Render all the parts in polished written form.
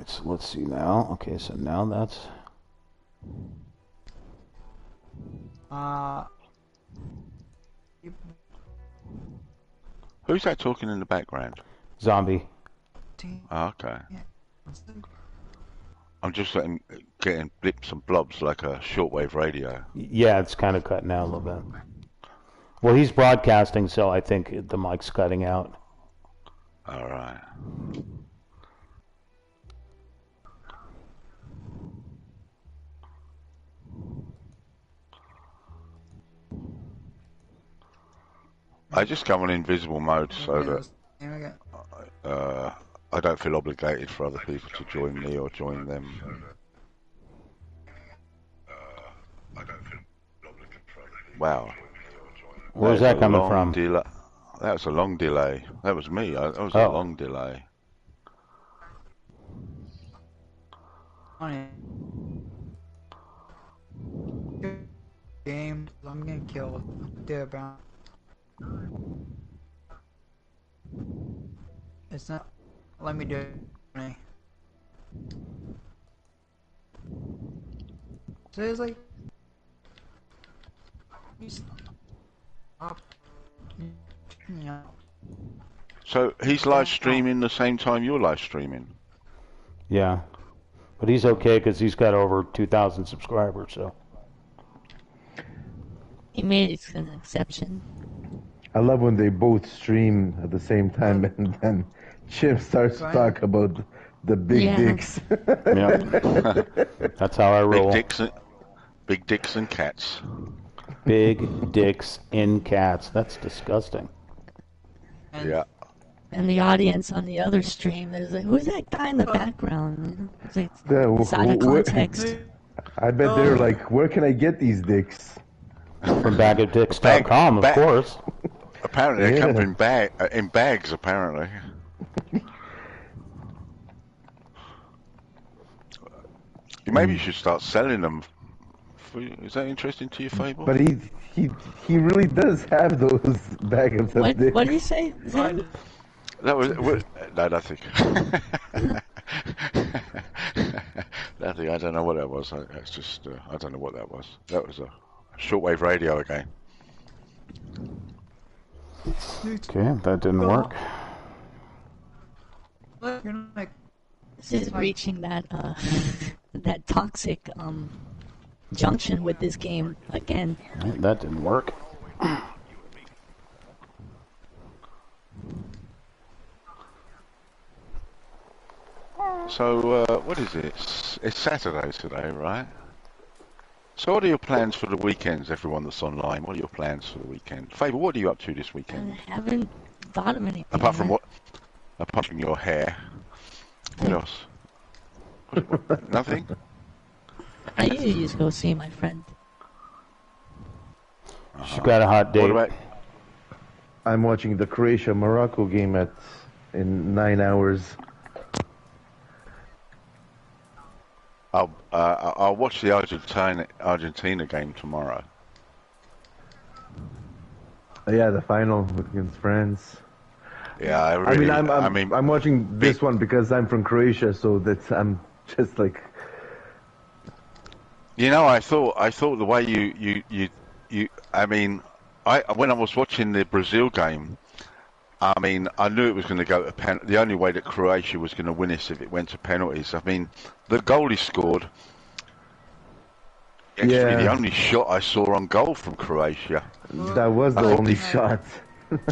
Alright, so let's see now. Okay, so now that's... Who's that talking in the background? Zombie. Oh, okay. I'm just getting blips and blobs like a shortwave radio. Yeah, it's kind of cutting out a little bit. Well, he's broadcasting, so I think the mic's cutting out. All right. I just go on invisible mode so that I don't feel obligated for other people to join me or join them. Wow. Where's that coming from? That was a long delay. That was me. That was a long delay. Game. I'm gonna kill the brown. It's not. Let me do it. So it's like. Yeah. So he's live streaming the same time you're live streaming? Yeah. But he's okay because he's got over 2,000 subscribers, so. He made an exception. I love when they both stream at the same time and then Chimp starts to talk about the big dicks. Yeah. That's how I roll. Big dicks and cats. Big dicks in cats. That's disgusting. Yeah. And the audience on the other stream is like, who's that guy in the background? It's like, it's out of context. I bet they're like, where can I get these dicks? From bagofdicks.com, of course. Apparently they come in bags, apparently. Maybe you should start selling them. Is that interesting to you, Fable? But he really does have those bags of dicks. What did he say? That was no, nothing. Nothing. I don't know what that was. It's just I don't know what that was. That was a shortwave radio again. Okay, that didn't work. This is reaching that that toxic junction with this game again. That didn't work. So what is it? It's Saturday today, right? So what are your plans for the weekends, everyone that's online? What are your plans for the weekend? Favour, what are you up to this weekend? I haven't thought of anything. Apart from what? Apart from your hair. What else? Nothing? I usually just go see my friend. She's got a hot date. What about? I'm watching the Croatia-Morocco game in 9 hours. I'll watch the Argentina game tomorrow. Yeah, the final against France. Yeah, I mean, I'm watching this one because I'm from Croatia, so I'm just like. You know, I thought the way you I mean, when I was watching the Brazil game, I mean, I knew it was going to go to penalty. The only way that Croatia was going to win is if it went to penalties. I mean, the goal he scored, actually the only shot I saw on goal from Croatia. That was the only shot.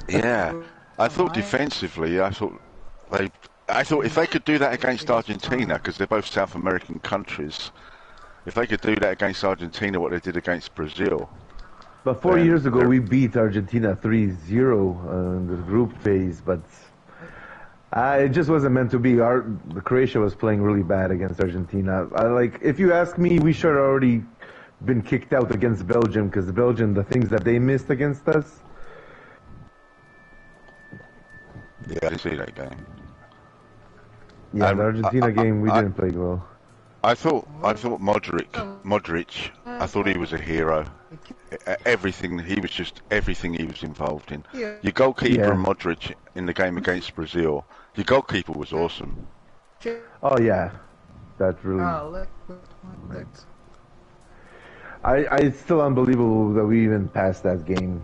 Yeah, I thought defensively, I thought if they could do that against Argentina, because they're both South American countries, if they could do that against Argentina, what they did against Brazil. But 4 years ago, we beat Argentina 3-0 in the group phase, but it just wasn't meant to be. The Croatia was playing really bad against Argentina. If you ask me, we should have already been kicked out against Belgium, because Belgium, the things that they missed against us. Yeah, I didn't see that game. Yeah, the Argentina game, we didn't play well. I thought Modric, I thought he was a hero. Everything he was involved in. Your goalkeeper and Modric in the game against Brazil, your goalkeeper was awesome. Oh yeah, that really. Look, look. It's still unbelievable that we even passed that game.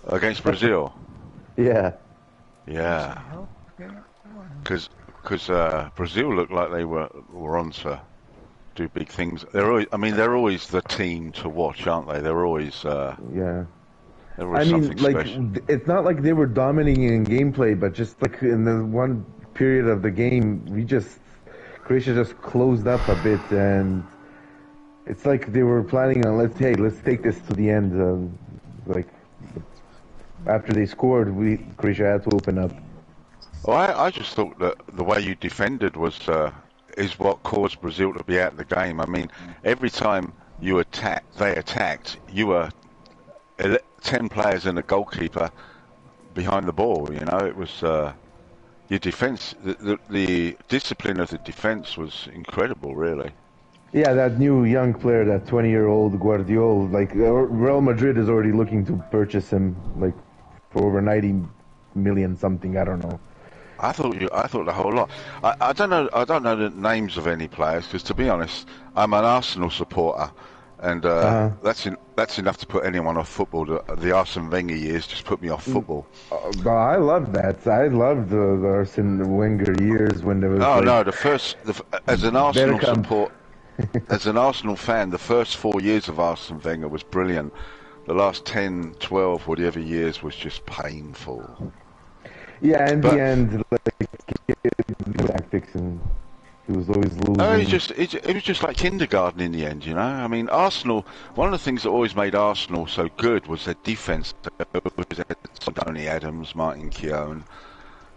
Against Brazil. Yeah. Yeah. Because Brazil looked like they were on to do big things. They're always the team to watch, aren't they? They're always Yeah. I mean, like, special. it's not like they were dominating in gameplay, but just like in the one period of the game, Croatia just closed up a bit, and it's like they were planning on let's take this to the end. Like after they scored, Croatia had to open up. Well, I just thought that the way you defended is what caused Brazil to be out of the game. I mean, every time they attacked, you were 10 players and a goalkeeper behind the ball. You know, it was your defense. The discipline of the defense was incredible, really. Yeah, that new young player, that 20-year-old Guardiola, like Real Madrid is already looking to purchase him, like for over 90 million something. I don't know. I thought the whole lot. I don't know the names of any players because, to be honest, I'm an Arsenal supporter, and that's enough to put anyone off football. The Arsene Wenger years just put me off football. But I love that. I loved the Arsene Wenger years when there was. Oh no, as an Arsenal support, as an Arsenal fan, the first 4 years of Arsene Wenger was brilliant. The last 10, 12, whatever years was just painful. Yeah, in the end, like tactics, and he was always losing. No, it was just like kindergarten in the end, you know. I mean, Arsenal. One of the things that always made Arsenal so good was their defense. Tony Adams, Martin Keown,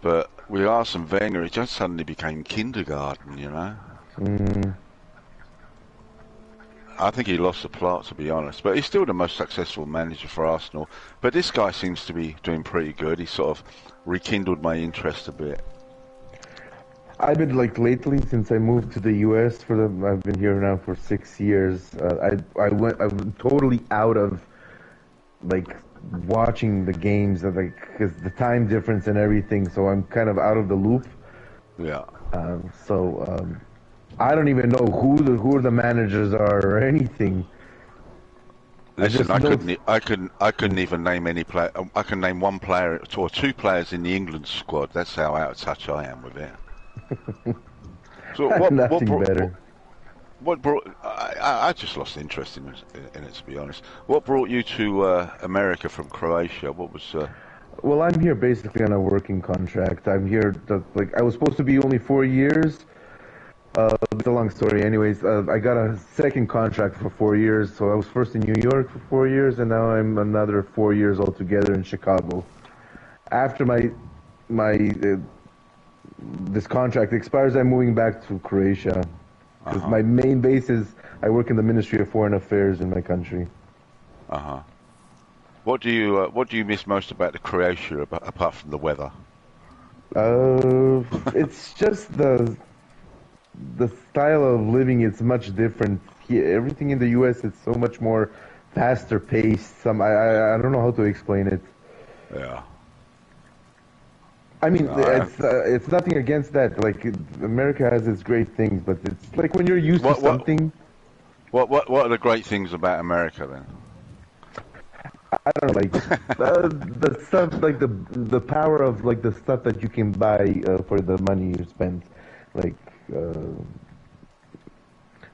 but with Arsene Wenger, it just suddenly became kindergarten, you know. I think he lost the plot, to be honest, but he's still the most successful manager for Arsenal. But this guy seems to be doing pretty good. He sort of rekindled my interest a bit. I've been lately since I moved to the U.S. I've been here now for 6 years. I'm totally out of watching the games because the time difference and everything. So I'm kind of out of the loop. Yeah. I don't even know who the managers are or anything. Listen, I couldn't even name any player. I can name one player or two players in the England squad. That's how out of touch I am with it. So what brought? I just lost interest in it, to be honest. What brought you to America from Croatia? What was? Well, I'm here basically on a working contract. I'm here. I was supposed to be only 4 years. It's a long story. Anyways, I got a second contract for 4 years. So I was first in New York for 4 years, and now I'm another 4 years altogether in Chicago. After this contract expires, I'm moving back to Croatia because my main base is I work in the Ministry of Foreign Affairs in my country. What do you miss most about the Croatia apart from the weather? It's just the style of living is much different. Everything in the U.S. is so much more faster paced. I don't know how to explain it. Yeah. I mean, it's nothing against that. America has its great things, but it's like when you're used to something. What are the great things about America then? I don't know, the stuff, the power of the stuff that you can buy for the money you spend,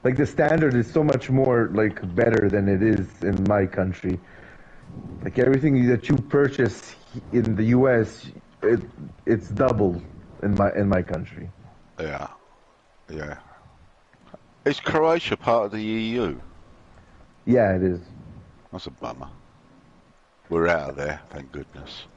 the standard is so much more better than it is in my country. Everything that you purchase in the U.S. it's double in my country. Yeah. Is Croatia part of the EU? Yeah, it is. That's a bummer. We're out of there, thank goodness.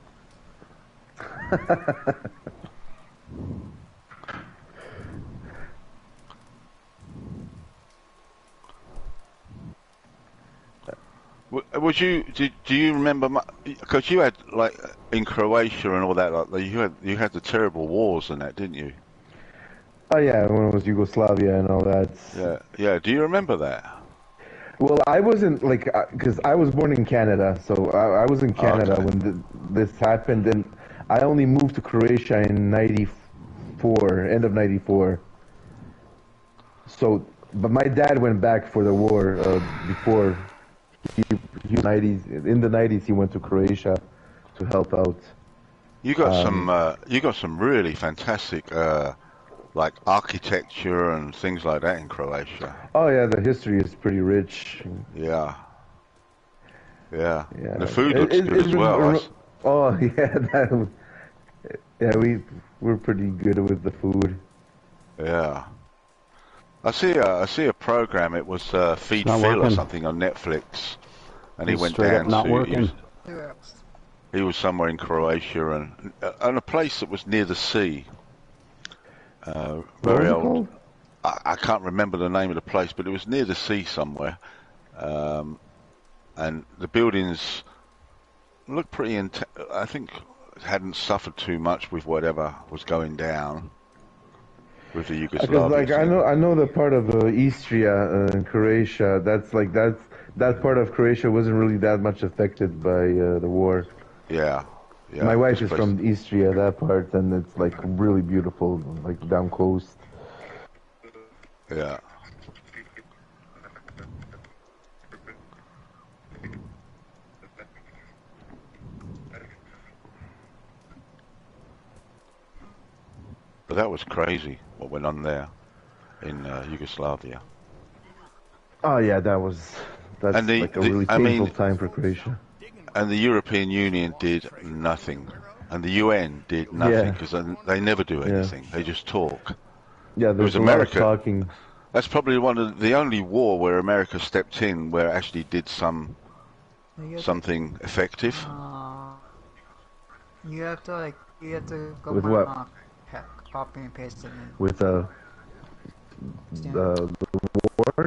Do you remember? Because you had in Croatia and all that, you had the terrible wars and that, didn't you? Oh yeah, when it was Yugoslavia and all that. Yeah. Do you remember that? Well, I wasn't because I was born in Canada, so I was in Canada when this happened, and I only moved to Croatia in '94 '94, end of '94. So, but my dad went back for the war before. He was 90s. In the '90s, he went to Croatia to help out. You got some really fantastic like architecture and things like that in Croatia. Oh yeah, the history is pretty rich. Yeah. Yeah. Yeah. The food looks good as well. Oh yeah, we're pretty good with the food. Yeah. I see a program. It was Feed Phil or something on Netflix, and he went down not to. working. He was somewhere in Croatia and a place that was near the sea. Very old. I can't remember the name of the place, but it was near the sea somewhere. And the buildings looked pretty. I think hadn't suffered too much with whatever was going down with the Yugoslavia. Because I know the part of Istria in Croatia. That part of Croatia wasn't really that much affected by the war. Yeah. My wife is from Istria, that part, and it's like really beautiful, like down coast. Yeah. But that was crazy what went on there in Yugoslavia. Oh yeah, that's like a really painful time for Croatia. And the European Union did nothing, and the UN did nothing because they never do anything. They just talk. Yeah, there's America talking. That's probably the only war where America stepped in, where it actually did something effective. You have to go with find what? Copy and paste it in. With the war,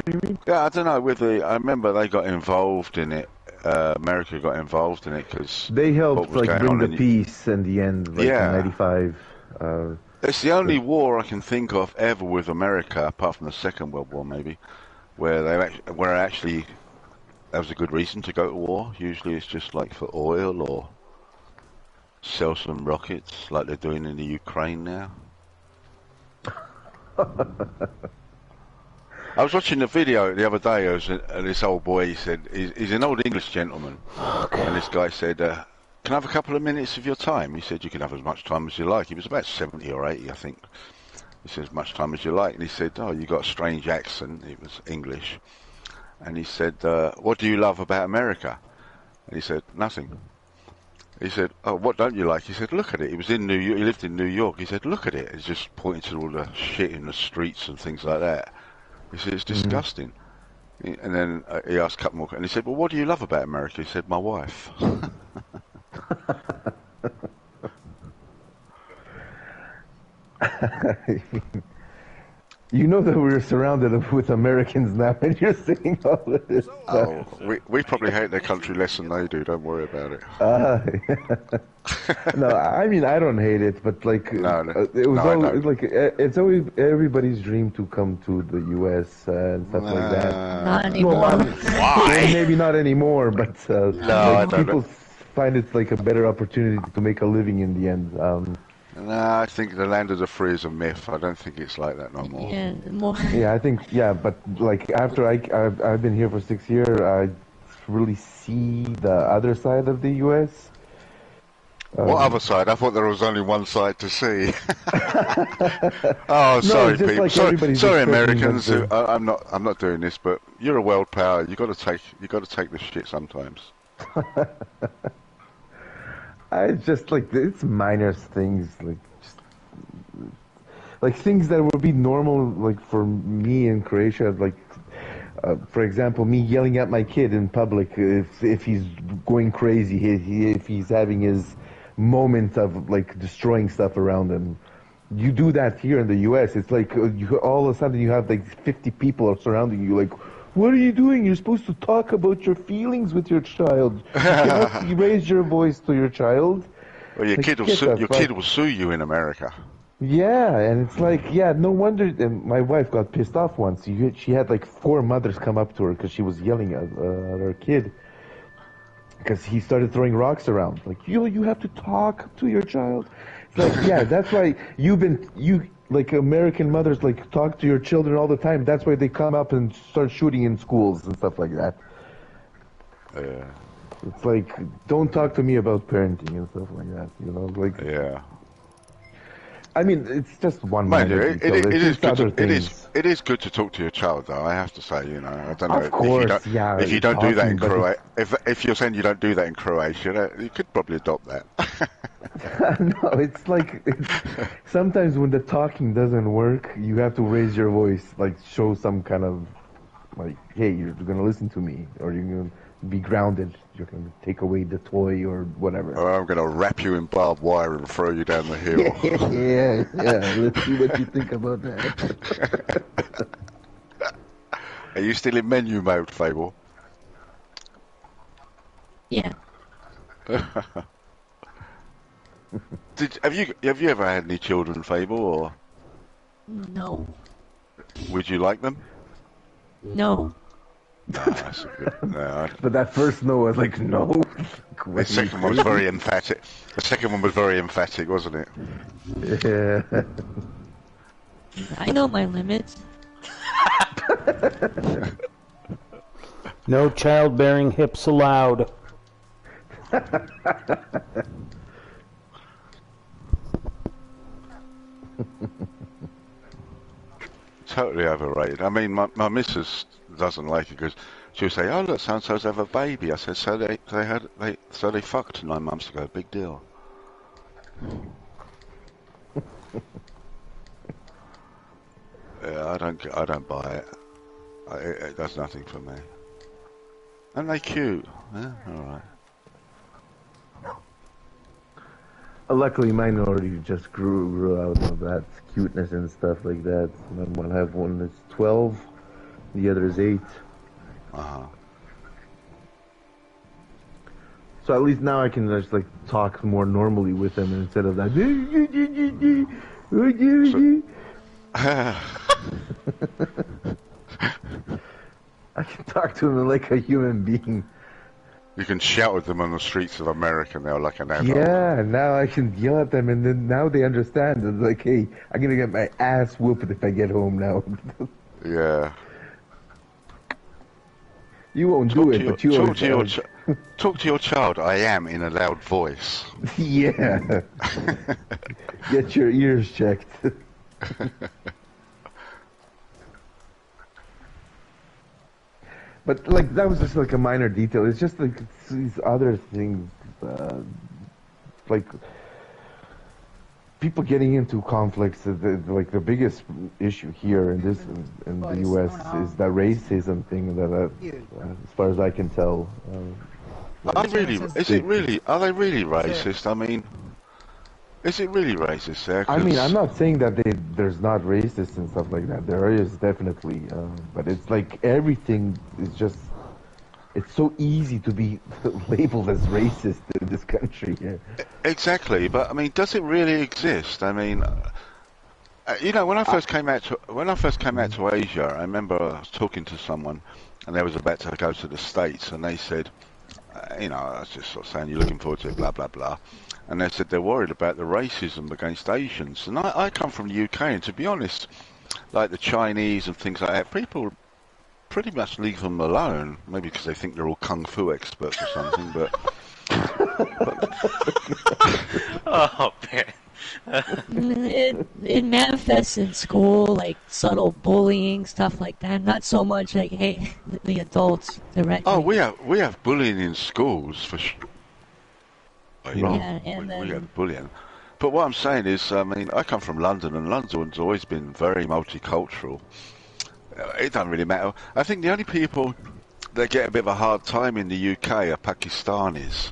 you mean? Yeah, I don't know. I remember they got involved in it. America got involved in it because they helped like bring the peace in the end, like in '95. It's the only war I can think of ever with America, apart from the Second World War, maybe, where there was a good reason to go to war. Usually, it's just like for oil or sell some rockets, like they're doing in the Ukraine now. I was watching a video the other day, and this old boy, he said, he's an old English gentleman, and this guy said, can I have a couple of minutes of your time? He said, you can have as much time as you like. He was about 70 or 80, I think. He said, as much time as you like. And he said, oh, you got a strange accent. It was English. And he said, what do you love about America? And he said, nothing. He said, oh, what don't you like? He said, look at it. He was in New York. He lived in New York. He said, look at it. He's just pointing to all the shit in the streets and things like that. He said, it's disgusting. And then he asked a couple more, and he said, well, what do you love about America? He said, my wife. You know that we're surrounded with Americans now, and you're saying all of this stuff. Oh, we probably hate their country less than they do. Don't worry about it. No, I mean I don't hate it, but like it's always everybody's dream to come to the U.S. And stuff like that. Not anymore. Why? Maybe not anymore, but people find it's like a better opportunity to make a living in the end. No, I think the land of the free is a myth. I don't think it's like that no more. Yeah, I think but like after I've been here for 6 years, I really see the other side of the U.S. What other side? I thought there was only one side to see. Oh, sorry, people. Like sorry, Americans. I'm not doing this, but you're a world power. You got to take this shit sometimes. It's just like it's minor things, like things that would be normal, like for me in Croatia, like for example, me yelling at my kid in public if he's going crazy, if he's having his moment of like destroying stuff around him. You do that here in the U.S. It's like all of a sudden you have like 50 people surrounding you, like. What are you doing? You're supposed to talk about your feelings with your child. You cannot raise your voice to your child. Well, your kid will sue you in America. Yeah, and it's like, no wonder. And my wife got pissed off once. She had like 4 mothers come up to her because she was yelling at her kid because he started throwing rocks around. Like, you have to talk to your child. It's like, yeah, that's why like American mothers like talk to your children all the time. That's why they come up and start shooting in schools and stuff like that. Yeah. It's like, don't talk to me about parenting and stuff like that. You know, like. Yeah. I mean, it's just one Mind you, minor detail. it is good to talk to your child, though. I have to say, you know, I don't know Of course, yeah. if you don't do that in talking, Croatia. If you're saying you don't do that in Croatia, you could probably adopt that. No, it's like sometimes when the talking doesn't work, you have to raise your voice, like show some kind of like, hey, you're gonna listen to me, or you're gonna be grounded. You're gonna take away the toy or whatever. Or I'm gonna wrap you in barbed wire and throw you down the hill. yeah. Let's see what you think about that. Are you still in menu mode, Fable? Yeah. Have you ever had any children, Fable, or No. would you like them? No. No, that's a good. No, But that first no was like, no. the second one was very emphatic. The second one was very emphatic, wasn't it? Yeah. I know my limits. No childbearing hips allowed. Totally overrated. I mean, my missus doesn't like it because she'll say, "Oh, look, so-and-so's have a baby." I said, "So they fucked 9 months ago. Big deal." Yeah, I don't buy it. It does nothing for me. And they cute. Yeah, all right. Luckily, mine already just grew out of that cuteness and stuff like that. I'll have one that's 12, the other is 8. Uh-huh. So at least now I can just like talk more normally with them instead of that. I can talk to them like a human being. You can shout at them on the streets of America now like an adult. Yeah, now I can yell at them, and then now they understand. It's like, hey, I'm gonna get my ass whooped if I get home now. Yeah. You won't do it, but you talk to your child. I am in a loud voice. Yeah. Get your ears checked. But like that was just like a minor detail. It's just like these other things, like people getting into conflicts. Like the biggest issue here in the U.S. is the racism thing. That, as far as I can tell, Are they really racist? I mean, is it really racist there? I mean, I'm not saying that there's not racist and stuff like that. There is definitely, but it's like everything is just. It's so easy to be labeled as racist in this country. Yeah. Exactly, but I mean, does it really exist? I mean, you know, when I first came out to Asia, I remember I was talking to someone, and they was about to go to the States, and they said, you know, I was just sort of saying, "You're looking forward to it, blah blah blah." And they said they're worried about the racism against Asians. And I come from the UK, and to be honest, like the Chinese and things like that, people pretty much leave them alone. Maybe because they think they're all kung fu experts or something, but... Oh, man. It manifests in school, like subtle bullying, stuff like that. Not so much like, hey, the adults directly. Oh, we have bullying in schools, for sure. Yeah, and we have bullying. But what I'm saying is, I mean, I come from London, and London's always been very multicultural. It doesn't really matter. I think the only people that get a bit of a hard time in the UK are Pakistanis,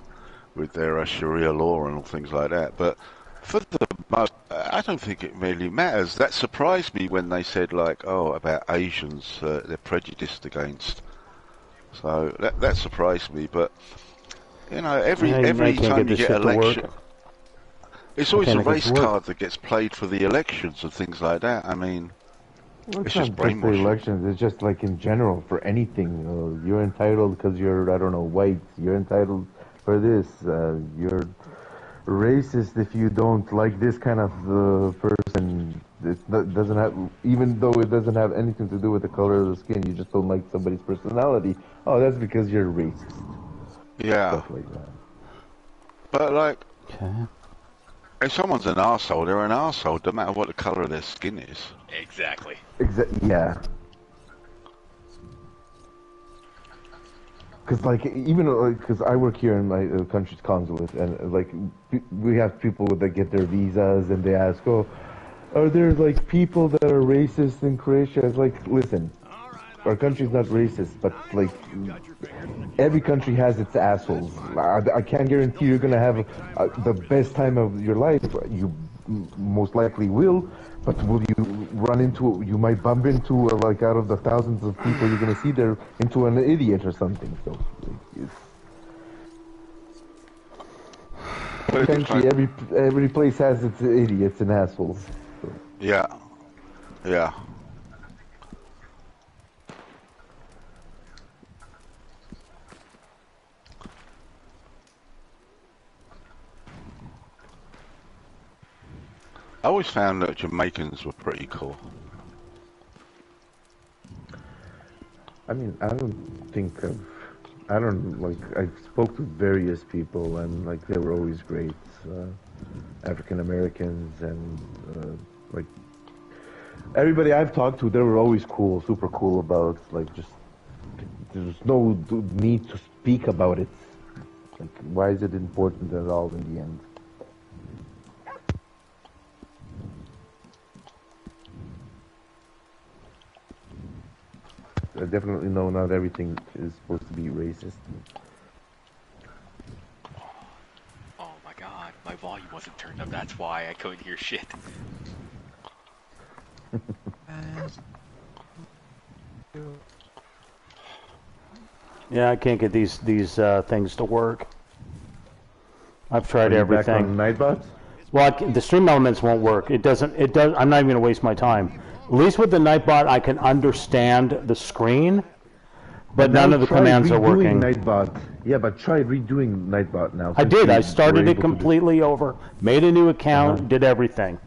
with their Sharia law and all things like that. But for the most, I don't think it really matters. That surprised me when they said, like, oh, about Asians, they're prejudiced against. So that surprised me, but... You know, every time you get election, it's always a race card that gets played for the elections and things like that. I mean, it's just brainwashing. Elections. It's just like in general for anything. You're entitled because you're, I don't know, white. You're entitled for this. You're racist if you don't like this kind of person. Doesn't have, even though it doesn't have anything to do with the color of the skin, you just don't like somebody's personality. Oh, that's because you're racist. Yeah. Stuff like that. But like, Okay. if someone's an arsehole, they're an arsehole, no matter what the colour of their skin is. Exactly. Yeah. Because like even because I work here in my country's consulate, and like we have people that get their visas, and they ask, "Oh, are there like people that are racist in Croatia?" It's like, listen, our country's not racist, but like every country has its assholes. I can't guarantee you're gonna have the best time of your life. You most likely will, but will you run into? You might bump into like out of the thousands of people you're gonna see there, into an idiot or something. So country, every place has its idiots and assholes. So. Yeah. Yeah. I always found that Jamaicans were pretty cool. I mean, I spoke to various people, and like they were always great, African Americans, and like everybody I've talked to, they were always cool, super cool about like just there's no need to speak about it. Like, why is it important at all in the end? I definitely know not everything is supposed to be racist. Oh my god, my volume wasn't turned up, that's why I couldn't hear shit. Yeah, I can't get these things to work. I've tried Are you everything. back on Nightbot? Well, the stream elements won't work. It doesn't. I'm not even gonna waste my time. At least with the Nightbot, I can understand the screen, but none of the commands are working. Nightbot. Yeah, but try redoing Nightbot now. I did. I started it completely over, made a new account, did everything,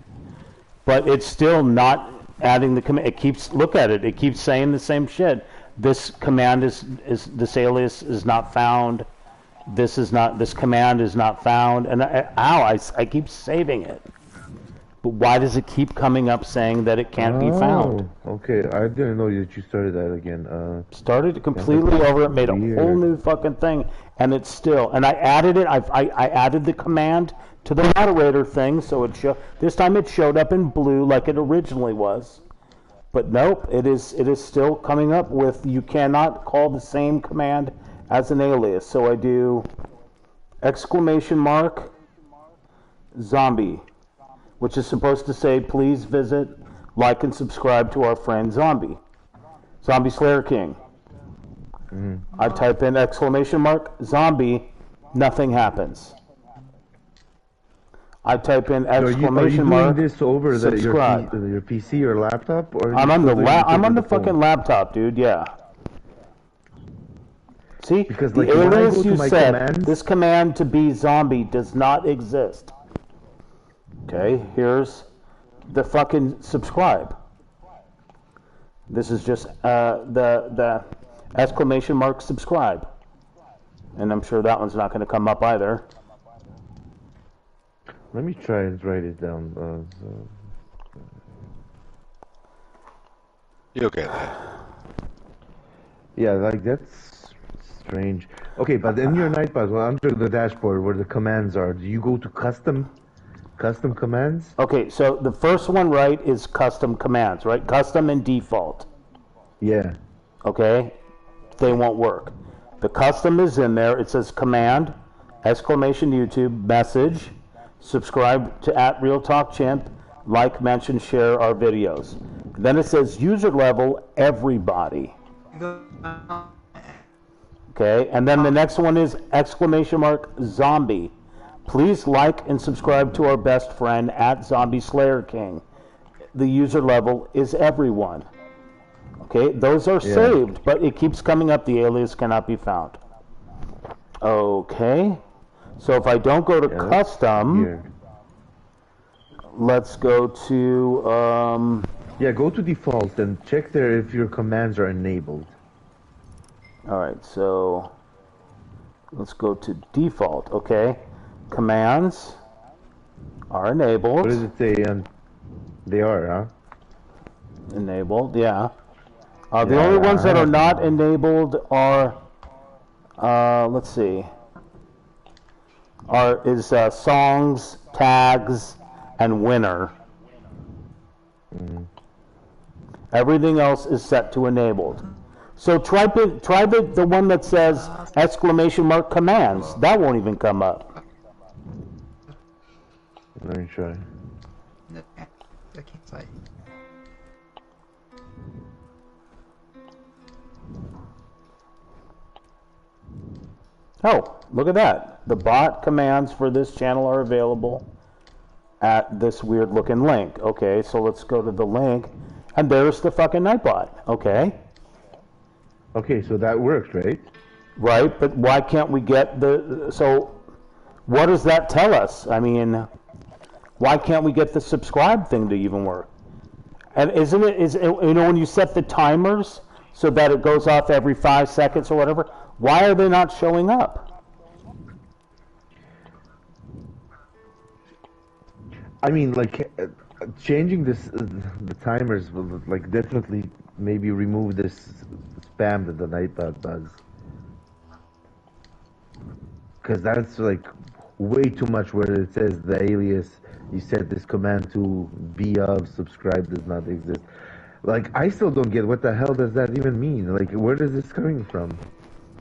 but it's still not adding the command. It keeps look at it. It keeps saying the same shit. This command is this alias is not found. This command is not found, and I keep saving it. But why does it keep coming up saying that it can't be found? Okay, I didn't know that you started that again. Started it completely over. It made a whole new fucking thing, and it's still. And I added it. I added the command to the moderator thing, so it this time it showed up in blue like it originally was. But nope, it is still coming up with you cannot call the same command as an alias. So I do ! Zombie, which is supposed to say please visit, like, and subscribe to our friend Zombie Slayer King. I type in ! Zombie, nothing happens. I type in ! Are you doing this over subscribe. your PC or laptop, or I'm on the fucking laptop, dude. Yeah. See, because the like when I alias go to you my said, commands, this command to be zombie does not exist. Okay, here's the fucking subscribe. This is just the ! Subscribe. And I'm sure that one's not going to come up either. let me try and write it down. You'll get there. Yeah, like that's strange. Okay, but in your Nightbot, well, under the dashboard where the commands are, do you go to custom commands? Okay, so the first one, right, is custom commands, right? Custom and default. Yeah. Okay, they won't work. The custom is in there. It says command, ! YouTube, message, subscribe to @RealTalkChimp, like, mention, share our videos. Then it says user level, everybody. Okay, and then the next one is ! Zombie. Please like and subscribe to our best friend @Zombie Slayer King. The user level is everyone. Okay, those are saved, but it keeps coming up. The alias cannot be found. Okay, So if I don't go to Yeah, custom, here. let's go to Yeah, go to default and check there if your commands are enabled. all right, so let's go to default. Okay, commands are enabled. What does it say? They are, huh? Enabled, yeah. The Yeah, only ones that I are have not them. enabled are, let's see, is songs, tags, and winner. Everything else is set to enabled. So try the one that says exclamation mark commands. That won't even come up. Let me try. Okay, sorry. Oh, look at that. The bot commands for this channel are available at this weird looking link. Okay, so let's go to the link, and there's the fucking Nightbot. Okay. Okay, so that works, right? Right, but why can't we get so what does that tell us? I mean, why can't we get the subscribe thing to even work? And is it, you know, when you set the timers so that it goes off every 5 seconds or whatever, why are they not showing up? I mean, like, changing the timers will, like, definitely maybe remove this spam that the Nightbot does. Because that's, like, way too much where it says the alias, you set this command to be of, subscribe does not exist. Like, I still don't get what the hell does that even mean? Like, where is this coming from?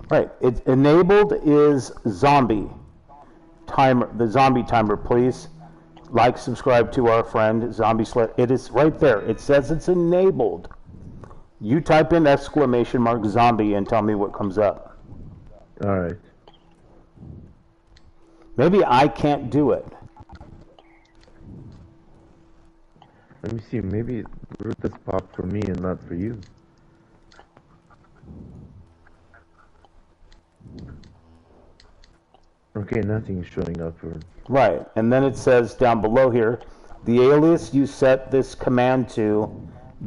Right, it's enabled is zombie timer, the zombie timer, please. Like, subscribe to our friend Zombie Sled. It is right there. It says it's enabled. You type in exclamation mark zombie and tell me what comes up. All right. Maybe I can't do it. Let me see. Maybe this popped for me and not for you. Okay, nothing's showing up for. Right, and then it says down below here, the alias you set this command to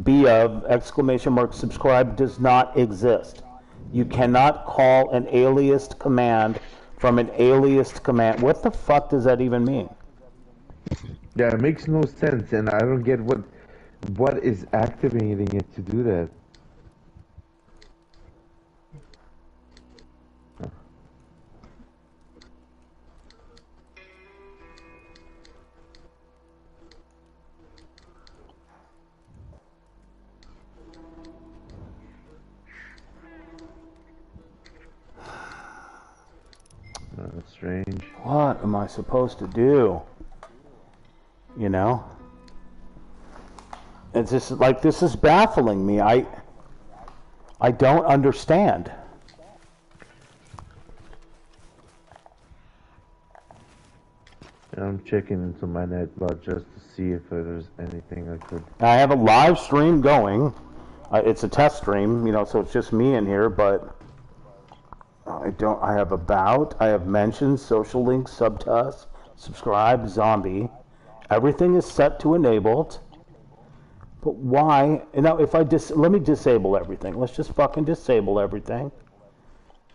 be of exclamation mark subscribe does not exist. You cannot call an aliased command from an aliased command. What the fuck does that even mean? Yeah, it makes no sense, and I don't get what is activating it to do that. That's strange. What am I supposed to do? You know? It's just like, this is baffling me. I don't understand. I'm checking into my Nightbot just to see if there's anything I could. I have a live stream going. It's a test stream, you know, so it's just me in here, but I have about, I have mentions, social links, subtask, subscribe, zombie. Everything is set to enabled. But why? And now if let me disable everything. Let's just fucking disable everything.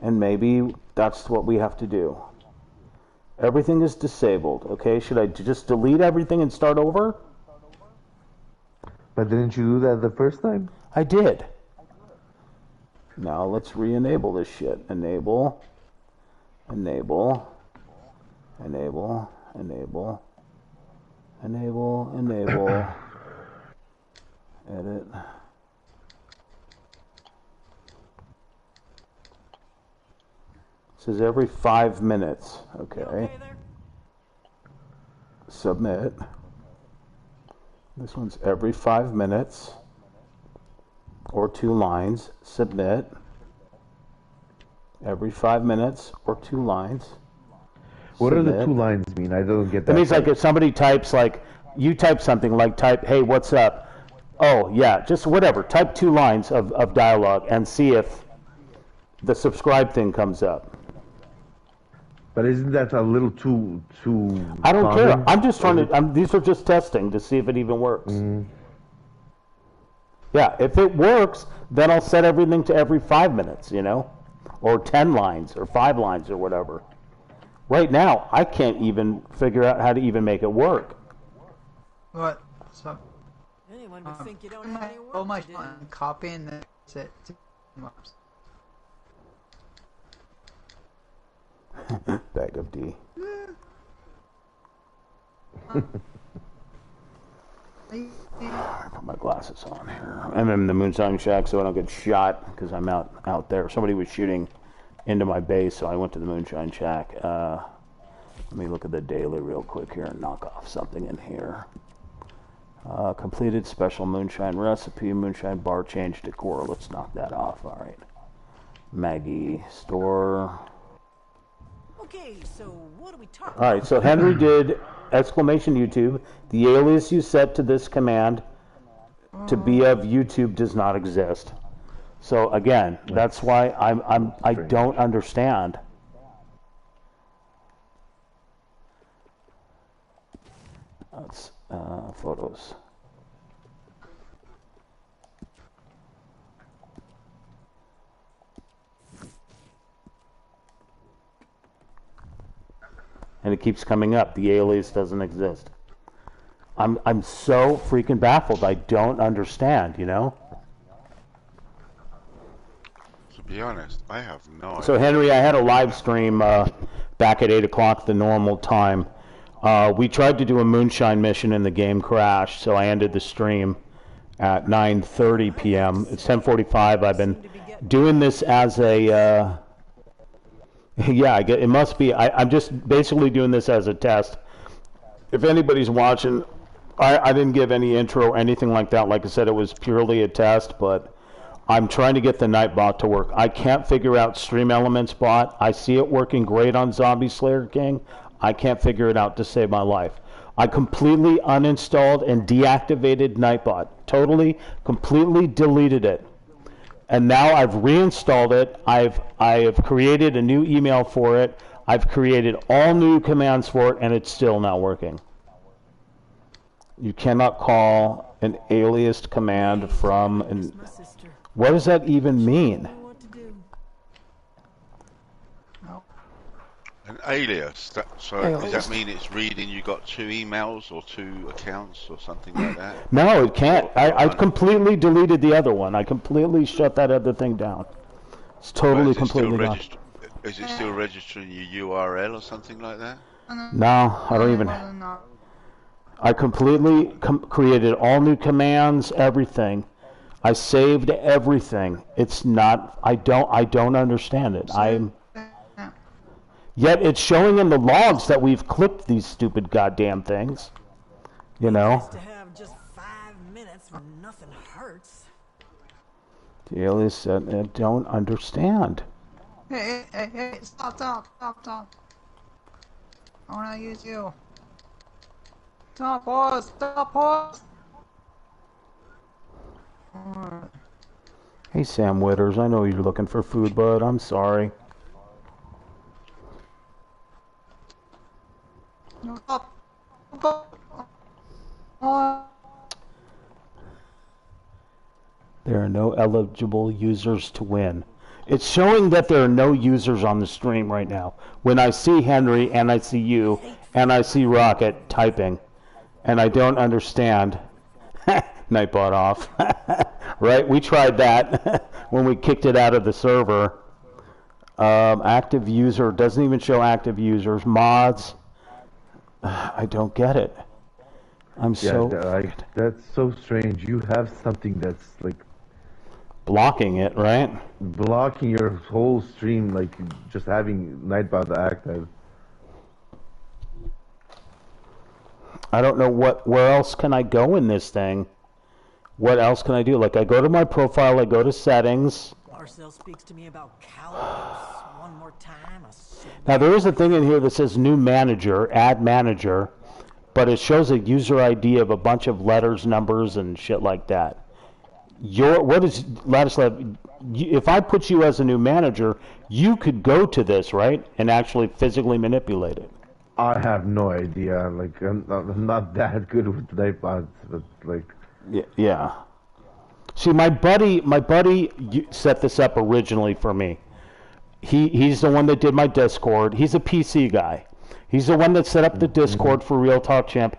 And maybe that's what we have to do. Everything is disabled. Okay, should I just delete everything and start over? But didn't you do that the first time? I did. Now let's re-enable this shit. Enable. Enable. Enable. Enable. Enable. Enable. Edit. It says every 5 minutes. Okay. Submit. This one's every 5 minutes. Or 2 lines. Submit. Every 5 minutes or 2 lines. What are the Submit. 2 lines mean? I don't get that. That means like if somebody types like, you type something like type, hey, what's up? Oh, yeah, just whatever. Type 2 lines of dialogue and see if the subscribe thing comes up. But isn't that a little too I don't common? care. I'm just trying to. These are just testing to see if it even works. Yeah, if it works, then I'll set everything to every 5 minutes, you know, or 10 lines or 5 lines or whatever. Right now, I can't even figure out how to even make it work. What? So, Anyone would think you don't have any work so much to do. fun copying this it to maps. Bag of D. Put my glasses on here. I'm in the Moonshine Shack so I don't get shot because I'm out there. Somebody was shooting into my base, so I went to the Moonshine Shack. Let me look at the daily real quick here and knock off something in here. Completed special moonshine recipe, moonshine bar change decor. Let's knock that off. All right. Maggie store. Okay, so what are we talking All right, so Henry did exclamation YouTube. The alias you set to this command to be of YouTube does not exist. So again, that's why I don't understand. That's photos. And it keeps coming up. The alias doesn't exist. I'm so freaking baffled. I don't understand, you know? To be honest, I have no idea. So Henry, I had a live stream back at 8 o'clock the normal time. We tried to do a moonshine mission and the game crashed, so I ended the stream at 9:30 p.m. It's 10:45. I've been doing this as a... yeah, it must be. I'm just basically doing this as a test. If anybody's watching, I didn't give any intro or anything like that. Like I said, it was purely a test, but I'm trying to get the Nightbot to work. I can't figure out Stream Elements bot. I see it working great on Zombie Slayer King. I can't figure it out to save my life. I completely uninstalled and deactivated Nightbot. Totally, completely deleted it. And now I've reinstalled it. I've created a new email for it. I've created all new commands for it, and it's still not working. You cannot call an aliased command from an... What does that even mean? An alias. Does that mean it's reading you got 2 emails or 2 accounts or something like that? No, it can't. I completely deleted the other one. I completely shut that other thing down. It's totally completely gone. Is it still registering your URL or something like that? No, I don't even... I completely created all new commands, everything. I saved everything. It's not... I don't understand it. Yet it's showing in the logs that we've clicked these stupid goddamn things. You know? to have just 5 minutes when nothing hurts? The alias said, I don't understand. Hey, stop. I wanna use you. Stop, pause. Hey, Sam Witters, I know you're looking for food, bud. I'm sorry. No, stop. There are no eligible users to win. It's showing that there are no users on the stream right now. When I see Henry, and I see you, and I see Rocket typing, and I don't understand. Nightbot off. Right? We tried that when we kicked it out of the server. Active user, doesn't even show active users. Mods. I don't get it. I'm so... that's so strange. You have something that's like... blocking it, right? Blocking your whole stream, like just having Nightbot active. I don't know where else can I go in this thing? What else can I do? Like, I go to my profile, I go to settings. Marcel speaks to me about calendars one more time. Now, there is a thing in here that says new manager, add manager, but it shows a user ID of a bunch of letters, numbers, and shit like that. what is Ladislav? If I put you as a new manager, you could go to this, right, and actually physically manipulate it. I have no idea. Like, I'm not that good with iPods, but like. Yeah. See, my buddy set this up originally for me. He's the one that did my Discord. He's a PC guy. He's the one that set up the Discord for RealTalkChimp,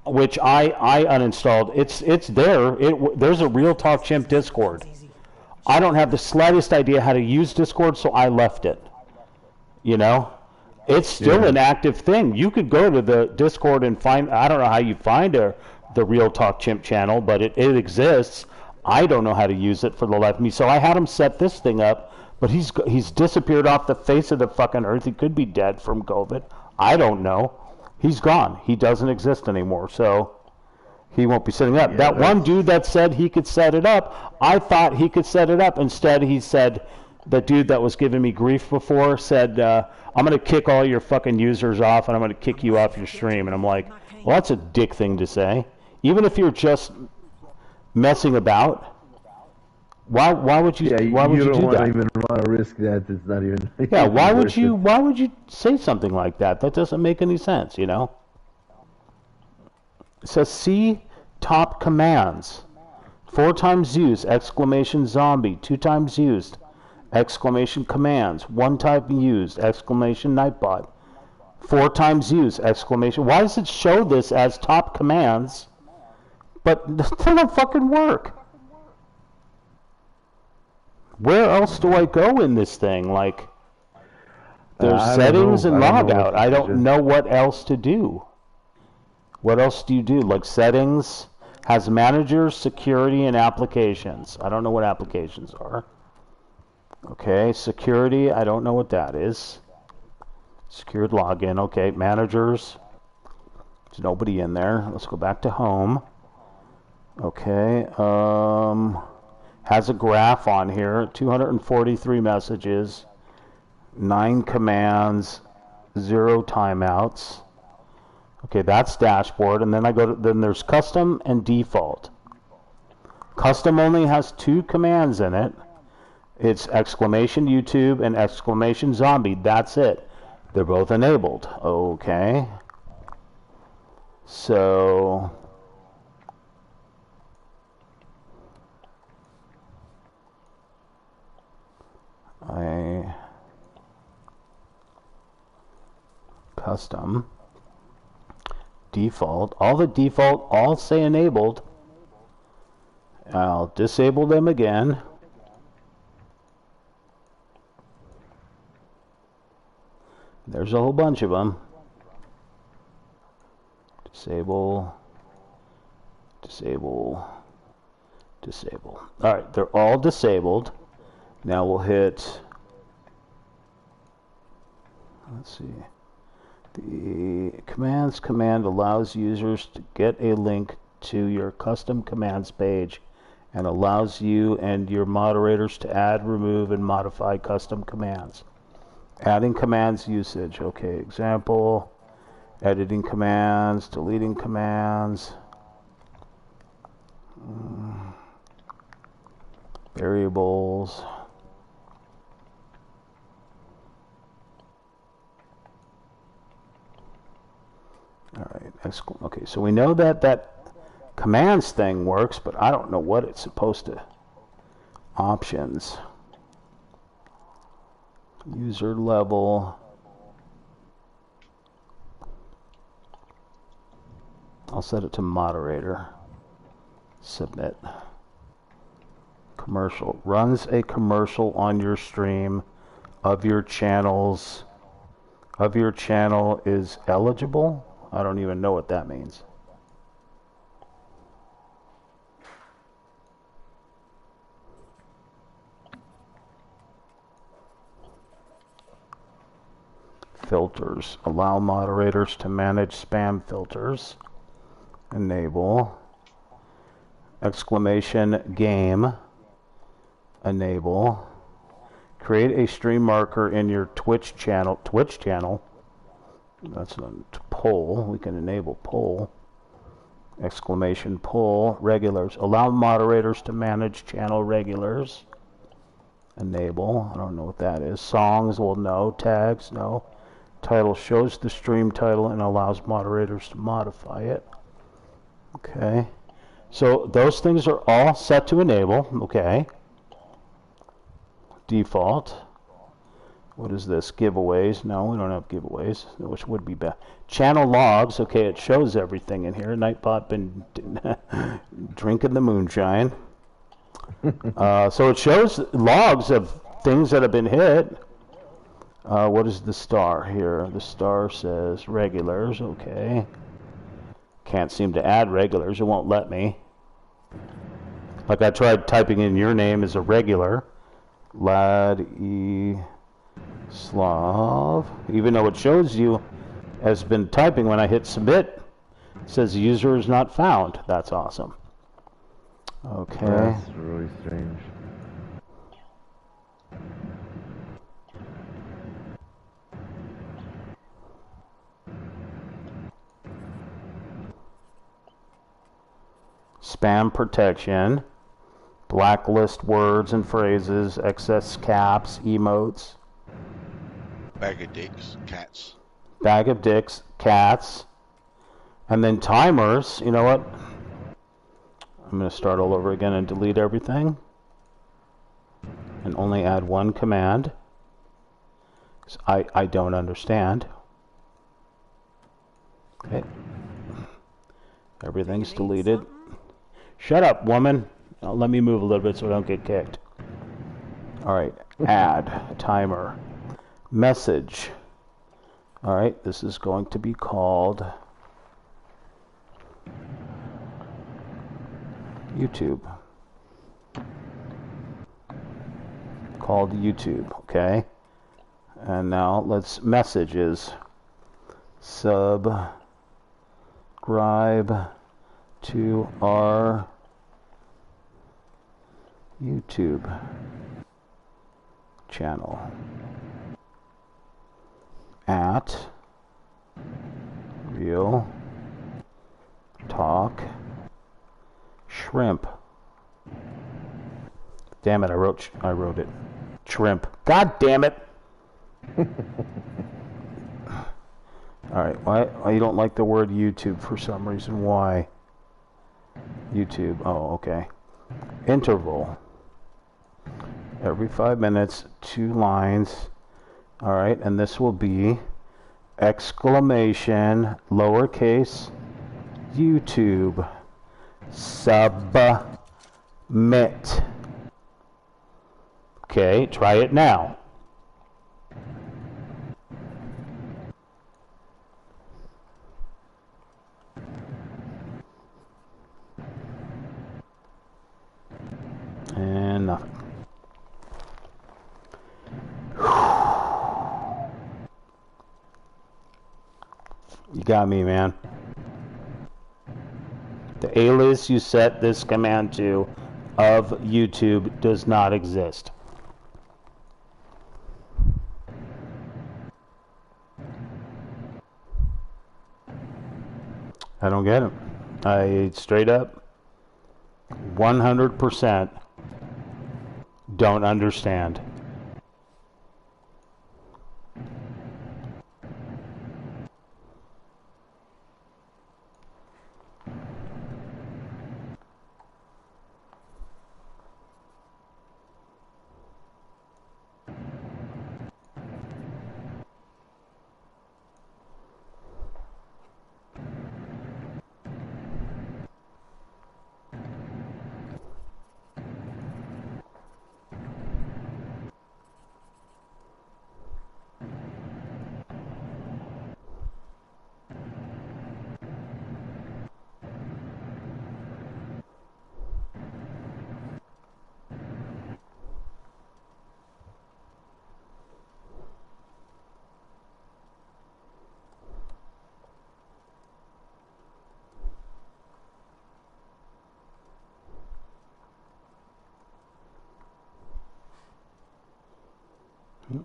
which I uninstalled. It's there. There's a RealTalkChimp Discord. I don't have the slightest idea how to use Discord, so I left it. You know? It's still an active thing. You could go to the Discord and find, I don't know how you find the RealTalkChimp channel, but it exists. I don't know how to use it for the life of me. So I had him set this thing up, but he's disappeared off the face of the fucking earth. He could be dead from COVID. I don't know. He's gone. He doesn't exist anymore, so he won't be setting up. That one dude that said he could set it up, I thought he could set it up. Instead, he said, the dude that was giving me grief before said, I'm going to kick all your fucking users off, and I'm going to kick you off your stream. And I'm like, well, that's a dick thing to say. Even if you're just messing about, why would you? Why would you do that? You don't even want to risk that. It's not even. Yeah. Why would you? Why would you say something like that? That doesn't make any sense. You know. It says see top commands. 4 times used! Exclamation zombie. 2 times used! Exclamation commands. 1 time used! Exclamation nightbot. 4 times used! Exclamation. Why does it show this as top commands? But they don't fucking work. Where else do I go in this thing? Like, there's settings and logout. I don't know what else to do. What else do you do? Like settings, has managers, security, and applications. I don't know what applications are. Okay, security, I don't know what that is. Secured login, okay, managers. There's nobody in there. Let's go back to home. Okay, has a graph on here, 243 messages, 9 commands, 0 timeouts. Okay, that's dashboard, and then then there's custom and default. Custom only has 2 commands in it. It's exclamation YouTube and exclamation zombie. That's it. They're both enabled. Okay. So custom default, all say enabled. I'll disable them again. There's a whole bunch of them. Disable, disable, disable. All right, they're all disabled. Now we'll hit, let's see, the commands command allows users to get a link to your custom commands page and allows you and your moderators to add, remove, and modify custom commands. Adding commands usage. Okay, example, editing commands, deleting commands, variables. All right, okay, so we know that that commands thing works, but I don't know what it's supposed to. Options. User level. I'll set it to moderator. Submit. Commercial. Runs a commercial on your stream of your channels. Of your channel is eligible. I don't even know what that means. Filters. Allow moderators to manage spam filters. Enable. Exclamation game. Enable. Create a stream marker in your Twitch channel. That's a poll. We can enable poll. Exclamation pull regulars. Allow moderators to manage channel regulars. Enable. I don't know what that is. Songs, well, no. Tags, no. Title shows the stream title and allows moderators to modify it. Okay. So those things are all set to enable. Okay. Default. What is this? Giveaways? No, we don't have giveaways, which would be bad. Channel logs. Okay, it shows everything in here. Nightbot been drinking the moonshine. So it shows logs of things that have been hit. What is the star here? The star says regulars. Okay. Can't seem to add regulars. It won't let me. Like I tried typing in your name as a regular. Lad E. Slav. Even though it shows you has been typing, when I hit submit, it says user is not found. That's awesome. Okay. That's really strange. Spam protection. Blacklist words and phrases. Excess caps. Emotes. Bag of dicks, cats. Bag of dicks, cats. And then timers. You know what? I'm going to start all over again and delete everything. And only add one command. 'Cause I don't understand. Okay. Everything's deleted. Shut up, woman. Now, let me move a little bit so I don't get kicked. Alright. Add. Timer. Message. Alright, this is going to be called YouTube. Called YouTube, okay? And now let's messages. Subscribe to our YouTube channel at Real Talk Shrimp. Damn it, I wrote it. Shrimp. God damn it. Alright, why you don't like the word YouTube for some reason? Why? YouTube. Oh, okay. Interval. Every 5 minutes, 2 lines. Alright, and this will be exclamation, lowercase, YouTube, submit. Okay, try it now. And nothing. You got me, man. The alias you set this command to of YouTube does not exist. I don't get it. I straight up 100% don't understand.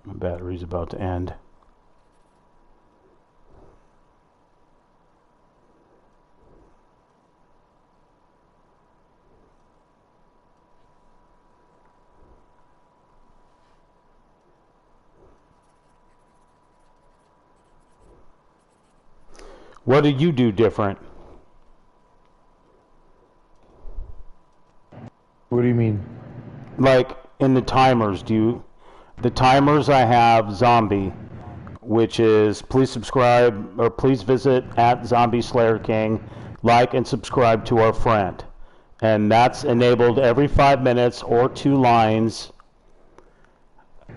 My battery's about to end. What do you do different? What do you mean? Like in the timers, the timers I have zombie, which is please subscribe or please visit at Zombie Slayer King, like and subscribe to our friend. And that's enabled every 5 minutes or 2 lines,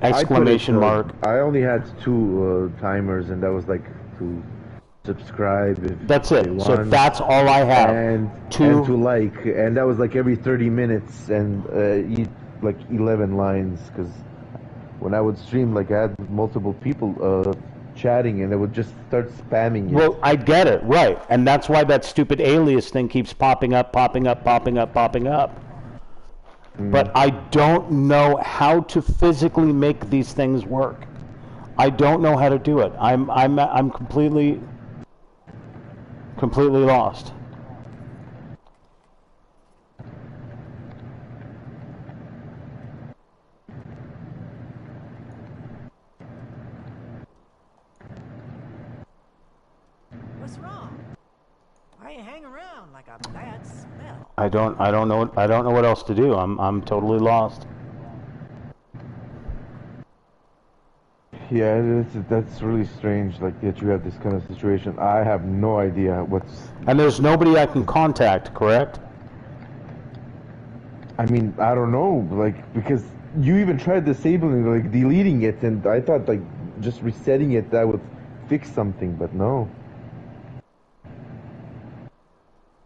exclamation mark. I only had 2 timers, and that was like to subscribe if That's they it. want, So that's all I have. and to like, and that was like every 30 minutes and like 11 lines, because when I would stream, like I had multiple people chatting, and they would just start spamming it. Well, I get it, right. And that's why that stupid alias thing keeps popping up. But I don't know how to physically make these things work. I don't know how to do it. I'm completely lost. What's wrong? Why you hang around like a bad smell? I don't know what else to do. I'm totally lost. Yeah, that's really strange, like that you have this kind of situation. I have no idea what's... And there's nobody I can contact, correct? I mean, I don't know, like, because you even tried disabling, like, deleting it, and I thought, like, just resetting it, that would fix something, but no.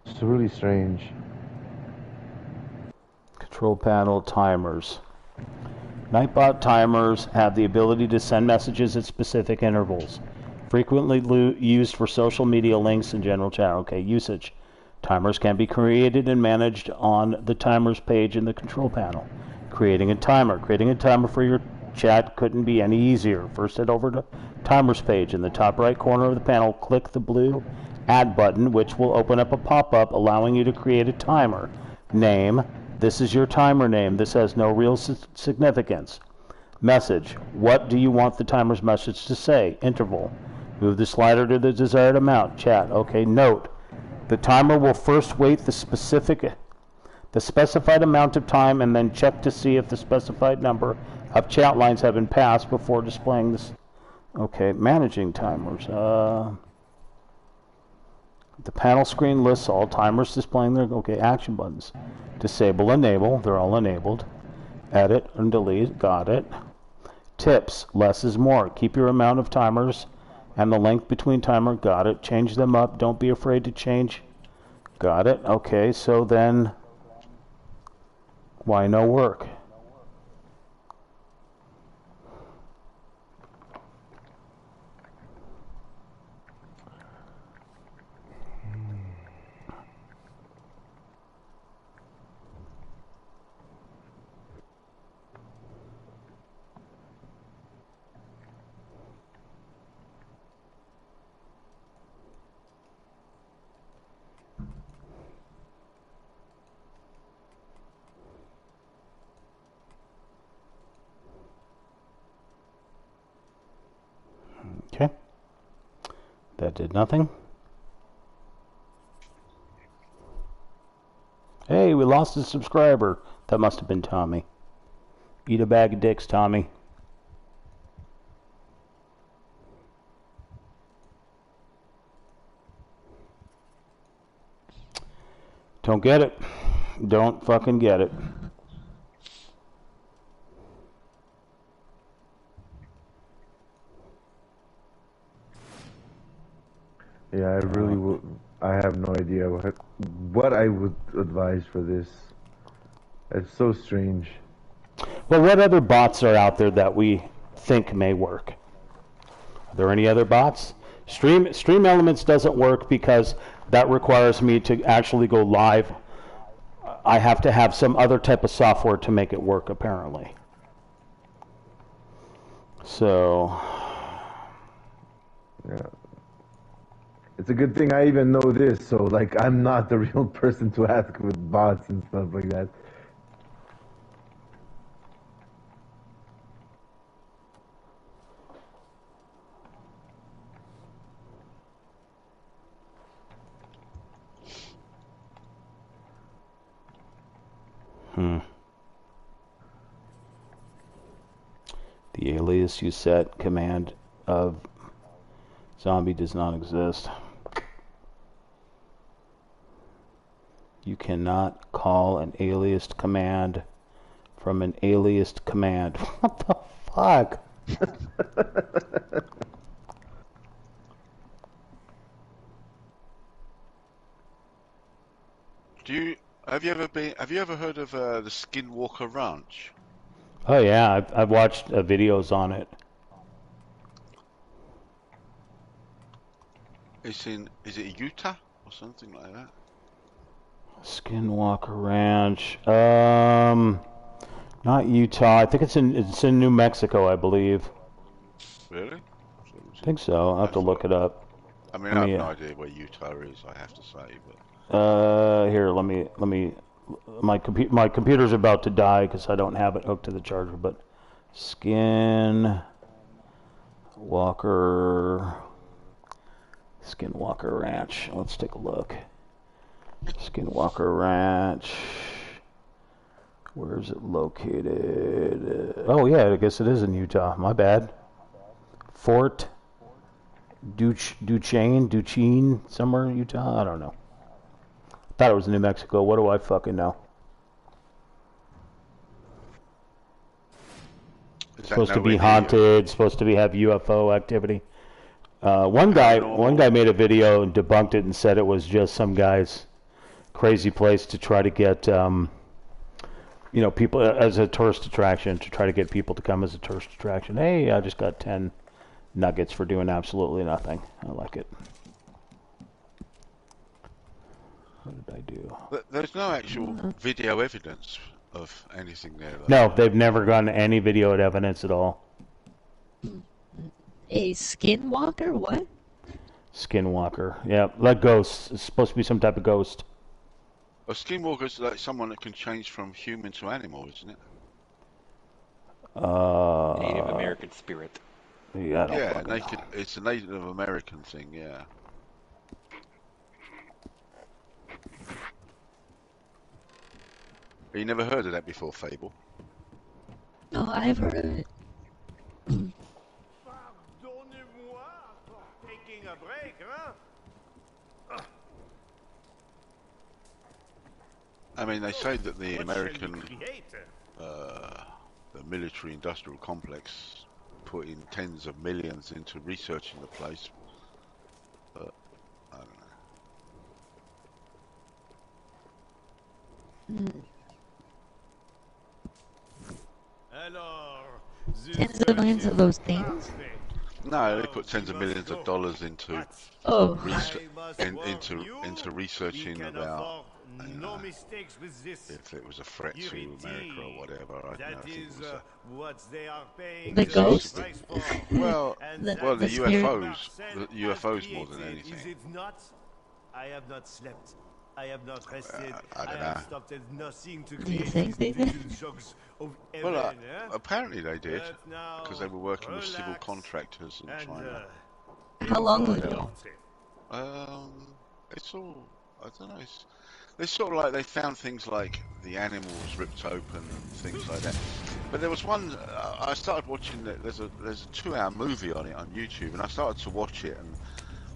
It's really strange. Control panel timers. Nightbot timers have the ability to send messages at specific intervals. Frequently used for social media links and general chat. Okay, usage. Timers can be created and managed on the timers page in the control panel. Creating a timer. Creating a timer for your chat couldn't be any easier. First head over to timers page. In the top right corner of the panel, click the blue add button, which will open up a pop-up allowing you to create a timer. Name. This is your timer name. This has no real significance. Message. What do you want the timer's message to say? Interval. Move the slider to the desired amount. Chat. Okay. Note. The timer will first wait the specified amount of time and then check to see if the specified number of chat lines have been passed before displaying this. Okay. Managing timers. The panel screen lists all timers displaying their action buttons. Disable, enable, they're all enabled. Edit and delete, got it. Tips, less is more. Keep your amount of timers and the length between timer, got it. Change them up, don't be afraid to change, got it. Okay, so then why no work? Okay, that did nothing. Hey, we lost a subscriber. That must have been Tommy. Eat a bag of dicks, Tommy. Don't get it. Don't fucking get it. Yeah, I really would. I have no idea what I would advise for this. It's so strange. Well, what other bots are out there that we think may work? Are there any other bots? Stream Elements doesn't work because that requires me to actually go live. I have to have some other type of software to make it work, apparently. So, yeah. It's a good thing I even know this, so like I'm not the real person to ask with bots and stuff like that. The alias you set command of zombie does not exist. You cannot call an aliased command from an aliased command. What the fuck? Have you ever heard of the Skinwalker Ranch? Oh yeah, I've watched videos on it. Is it Utah or something like that? Skinwalker Ranch. Not Utah. I think it's in New Mexico, I believe. Really? I think so. I'll have to look it up. I mean, I have no idea where Utah is, I have to say, but. Here, let me. My computer's about to die because I don't have it hooked to the charger. But Skinwalker Ranch. Let's take a look. Skinwalker Ranch. Where is it located? Oh yeah, I guess it is in Utah. My bad. Fort Duchesne, somewhere in Utah. I don't know. Thought it was New Mexico. What do I fucking know? It's supposed to be haunted. Supposed to have UFO activity. One guy made a video and debunked it and said it was just some guy's crazy place to try to get people as a tourist attraction, to try to get people to come as a tourist attraction. Hey, I just got 10 nuggets for doing absolutely nothing. I like it. What did I do? There's no actual video evidence of anything there, though. No, they've never gotten any video evidence at all. A skinwalker? What? Skinwalker. Yeah, like ghosts. It's supposed to be some type of ghost. A skinwalker is like someone that can change from human to animal, isn't it? Native American spirit. Yeah, it's a Native American thing, yeah. You never heard of that before, Fable? No, I've heard of it. I mean, they say that the American, the military-industrial complex put in tens of millions into researching the place, but I don't know. Tens of millions of those things? No, they put tens of millions of dollars into into researching about if it was a threat to America or whatever. I don't know if it was the ghost? Well, the UFOs more than anything. Is it not? I have not slept. I have not rested. I don't know. have stopped at nothing to Do you create think they did? jugs of Well, apparently they did, because they were working with civil contractors in China. How long ago? It's all, I don't know, it's sort of like they found things like the animals ripped open and things like that. But there was one, I started watching, there's a 2-hour movie on it on YouTube, and I started to watch it, and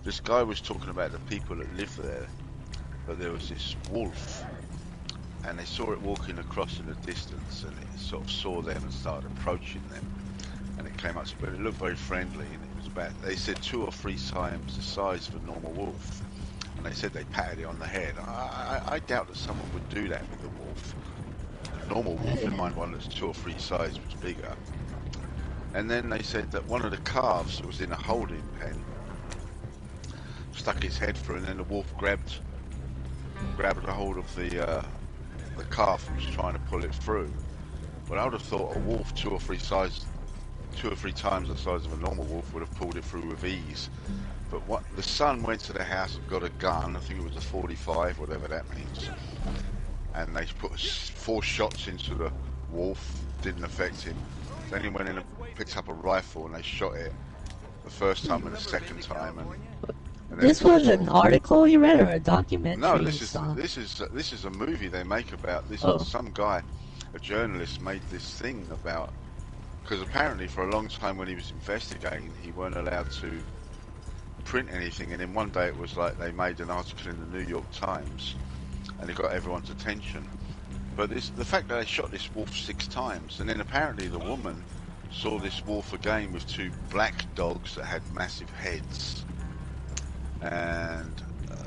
this guy was talking about the people that live there. But there was this wolf, and they saw it walking across in the distance, and it sort of saw them and started approaching them, and it came up to, but it looked very friendly, and it was about, they said 2 or 3 times the size of a normal wolf, and they said they patted it on the head. I doubt that someone would do that with a wolf. A normal wolf, in mind one that's 2 or 3 size was bigger. And then they said that one of the calves that was in a holding pen stuck its head through, and then the wolf grabbed a hold of the calf and was trying to pull it through. But I would have thought a wolf 2 or 3 times the size of a normal wolf would have pulled it through with ease. But the son went to the house and got a gun, I think it was a 45, whatever that means, and they put 4 shots into the wolf, didn't affect him. Then he went in and picked up a rifle and they shot it the first time and the second time, This was an article you read or a documentary? No, you this saw? is a movie they make about this. Oh. Some guy, a journalist, made this thing about, because apparently for a long time when he was investigating, he weren't allowed to print anything, and then one day it was like they made an article in the New York Times, and it got everyone's attention. But the fact that they shot this wolf 6 times, and then apparently the woman saw this wolf again with 2 black dogs that had massive heads, and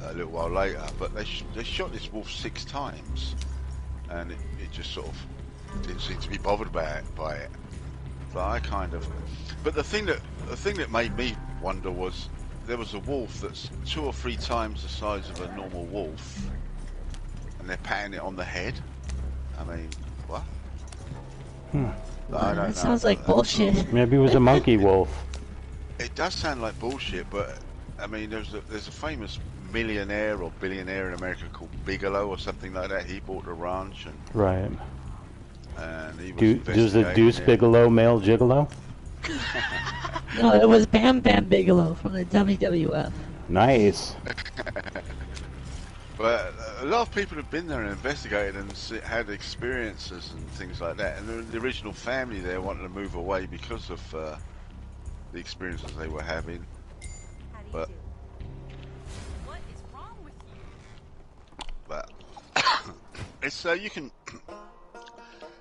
a little while later, but they shot this wolf 6 times, and it just sort of didn't seem to be bothered by it. So I kind of, but the thing that made me wonder was there was a wolf that's 2 or 3 times the size of a normal wolf, and they're patting it on the head. I mean, what? I don't know. Sounds like bullshit. Maybe it was a monkey wolf. It does sound like bullshit, but I mean, there's a famous millionaire or billionaire in America called Bigelow or something like that. He bought a ranch and Right. he was Does the Deuce Bigelow male gigolo? No, it was Bam Bam Bigelow from the WWF. Nice. But a lot of people have been there and investigated and had experiences and things like that. And the original family there wanted to move away because of the experiences they were having. But what is wrong with you? But it's you can.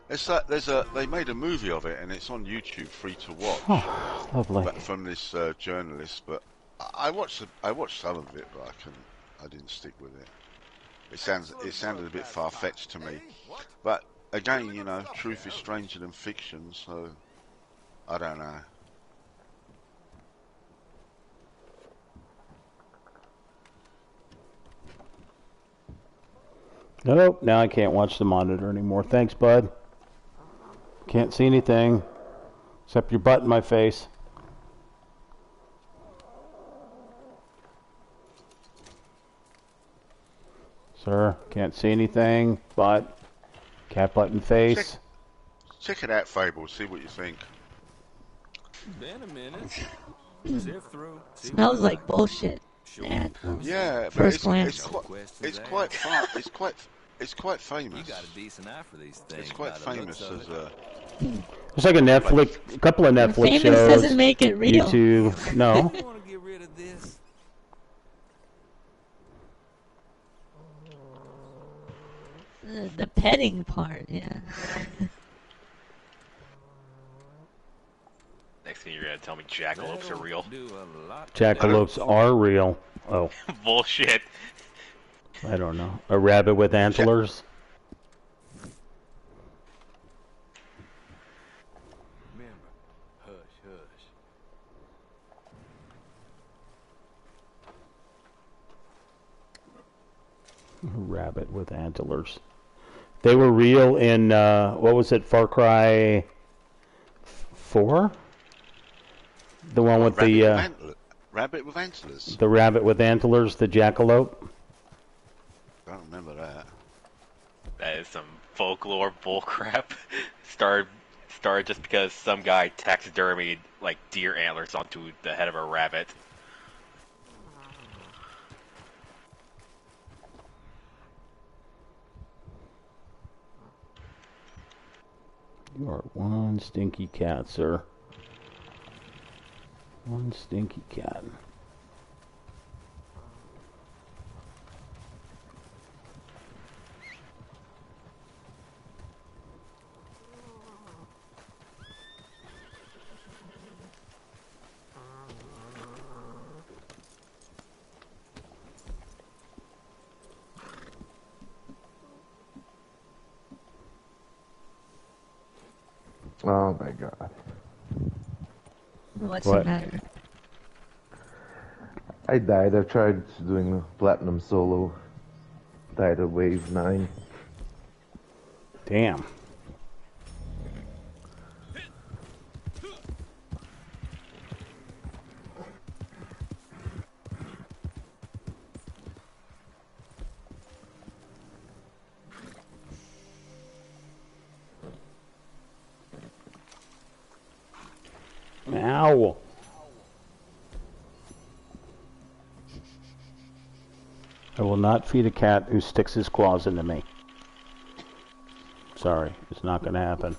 It's like they made a movie of it and it's on YouTube, free to watch. Oh, lovely. But from this journalist, but I watched some of it, but I didn't stick with it. It sounded a bit far-fetched to me. But again, you know, truth is stranger than fiction, so I don't know. Nope, now I can't watch the monitor anymore. Thanks, bud. Can't see anything except your butt in my face. Sir, can't see anything. Butt. Cat butt in face. Check it out, Fable. See what you think. Been a minute. Sift through. Smells like bullshit. Man. Yeah, First but glance. It's quite famous. You got a decent eye for these things. It's quite famous as a. It's like a couple of Netflix Famous shows. doesn't make it real. YouTube, no. You want to get rid of this? The petting part, yeah. Next thing you're gonna tell me jackalopes are real. Jackalopes are real. Oh. Bullshit. I don't know. A rabbit with antlers? Remember, hush, hush. A rabbit with antlers. They were real in, what was it, Far Cry 4? The one with rabbit with antlers. The rabbit with antlers, the jackalope. I don't remember that. That is some folklore bullcrap. started just because some guy taxidermied like deer antlers onto the head of a rabbit. You are one stinky cat, sir. One stinky cat. Oh my god. What's What? the matter? I died. I tried doing platinum solo. Died at wave 9. Damn. Ow. will not feed a cat who sticks his claws into me. Sorry, it's not going to happen.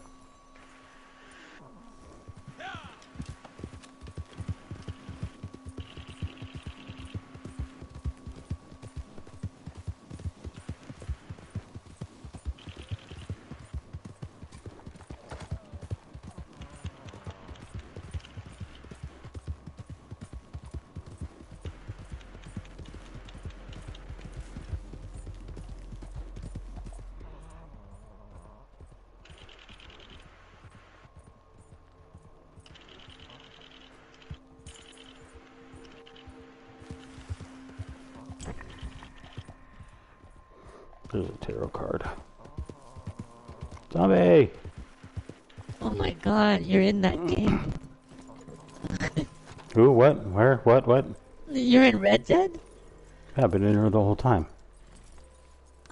There's a tarot card. Zombie! Oh my god, you're in that game. Who? What? Where? What? You're in Red Dead? Yeah, I've been in here the whole time.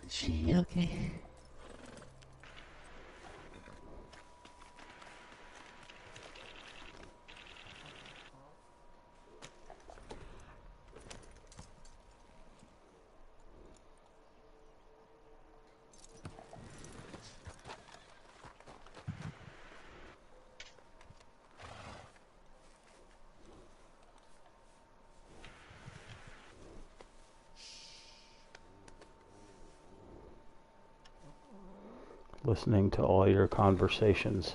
Gee, okay. Listening to all your conversations.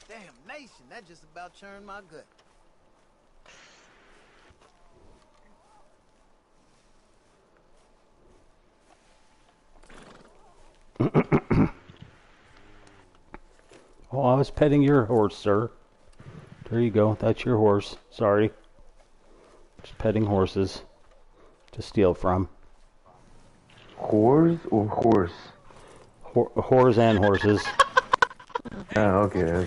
Damnation, that just about churned my gut. Oh, I was petting your horse, sir. There you go. That's your horse. Sorry. Just petting horses to steal from. Whores or horse? Whores and horses. Ah, okay.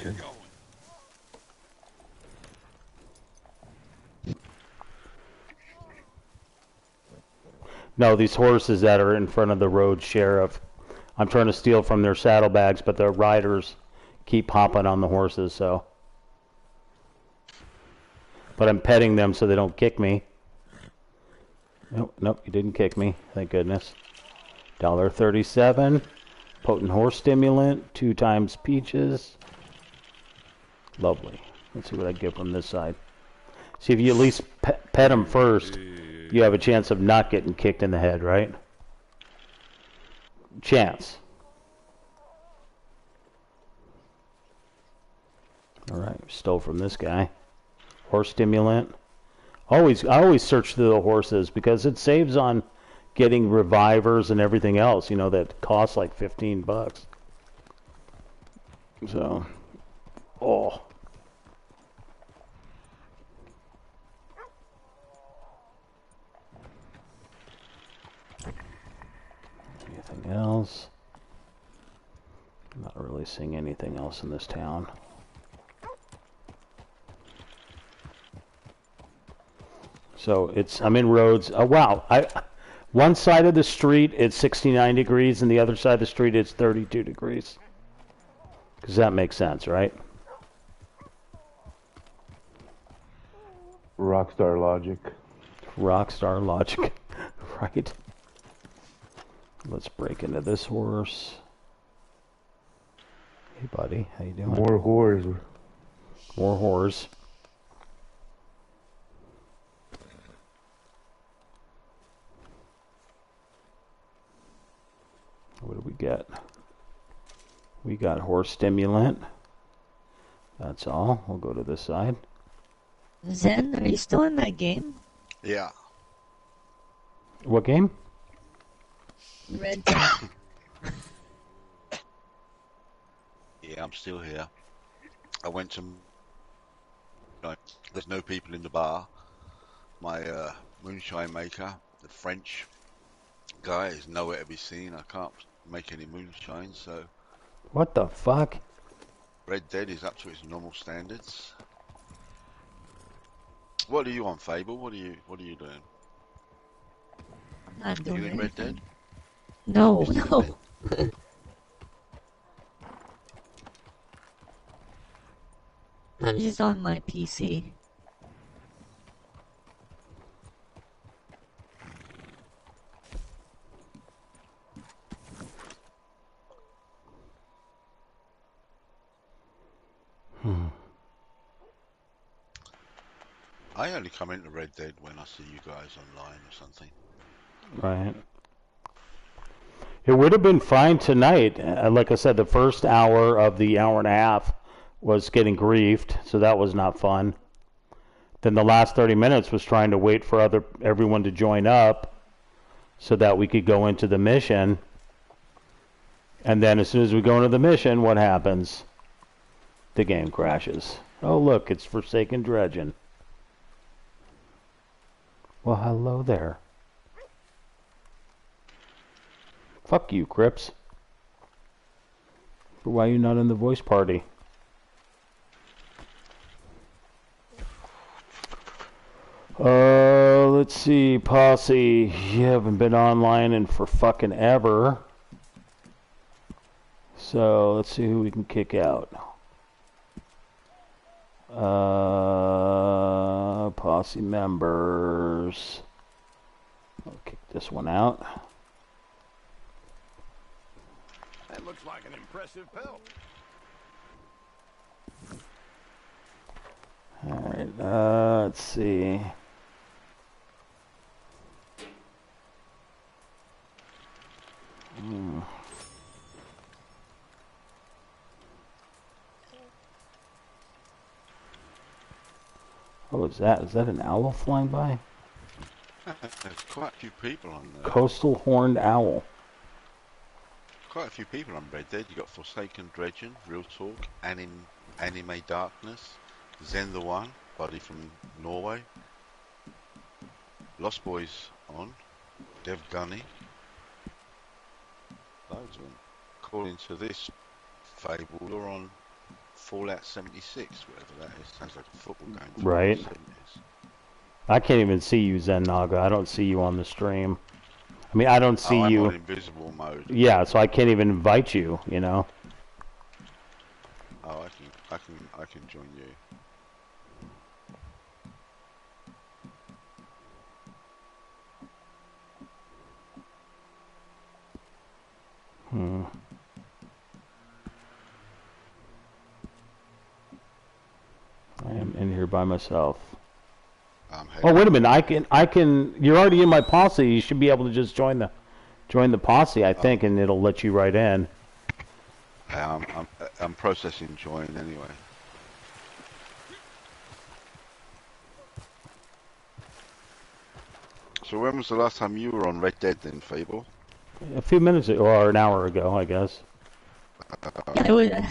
No, these horses that are in front of the road, Sheriff. I'm trying to steal from their saddlebags, but the riders keep hopping on the horses, so. But I'm petting them so they don't kick me. Nope, you didn't kick me. Thank goodness. $1.37. Potent horse stimulant. 2 times peaches. Lovely. Let's see what I get from this side. See, if you at least pet them first, you have a chance of not getting kicked in the head, right? Chance. All right, stole from this guy. Horse stimulant. I always search through the horses because it saves on getting revivers and everything else, you know, that costs like $15. So, oh. Anything else? I'm not really seeing anything else in this town. So I'm in Rhodes. Oh wow! One side of the street it's 69 degrees, and the other side of the street it's 32 degrees. Because that makes sense, right? Rockstar logic. Rockstar logic, right? Let's break into this horse. Hey, buddy, how you doing? More whores. More whores. What do we get? We got horse stimulant. That's all. We'll go to this side. Zen, are you still in that game? Yeah. What game? Red Dead. Yeah, I'm still here. I went to... There's no people in the bar. My moonshine maker, the French guy, is nowhere to be seen. I can't make any moonshine, so... What the fuck? Red Dead is up to its normal standards. What are you on, Fable? What are you doing? Not doing You in anything. Red Dead? No, Just no. I'm just on my PC. I only come into Red Dead when I see you guys online or something. Right. It would have been fine tonight. Like I said, the first hour of the hour and a half was getting griefed, so that was not fun. Then the last 30 minutes was trying to wait for everyone to join up so that we could go into the mission. And then as soon as we go into the mission, what happens? The game crashes. Oh, look, it's Forsaken Dredgen. Well, hello there. Fuck you, Crips. Why are you not in the voice party? Let's see, Posse. You haven't been online in for fucking ever. So, let's see who we can kick out. Posse members. I'll kick this one out. That looks like an impressive pelt. Alright, let's see. What was that? Is that an owl flying by? There's quite a few people on there. Coastal horned owl. Quite a few people on Red Dead. You got Forsaken Dredgen, Real Talk, Anime Darkness, Zen the One, buddy from Norway, Lost Boys on, Dev Gunny, loads of them. According to this fable, you're on Fallout 76, whatever that is. Sounds like a football game. Right. I can't even see you, Zen Naga. I don't see you on the stream. I mean, I don't see I'm you. on invisible mode. Yeah, so I can't even invite you. You know. Oh, I can join you. I am in here by myself. Oh, wait a minute. I can. You're already in my posse. You should be able to just join the posse, I think, and it'll let you right in. I'm processing join anyway. So when was the last time you were on Red Dead then, Fable? A few minutes ago, or an hour ago, I guess. Yeah,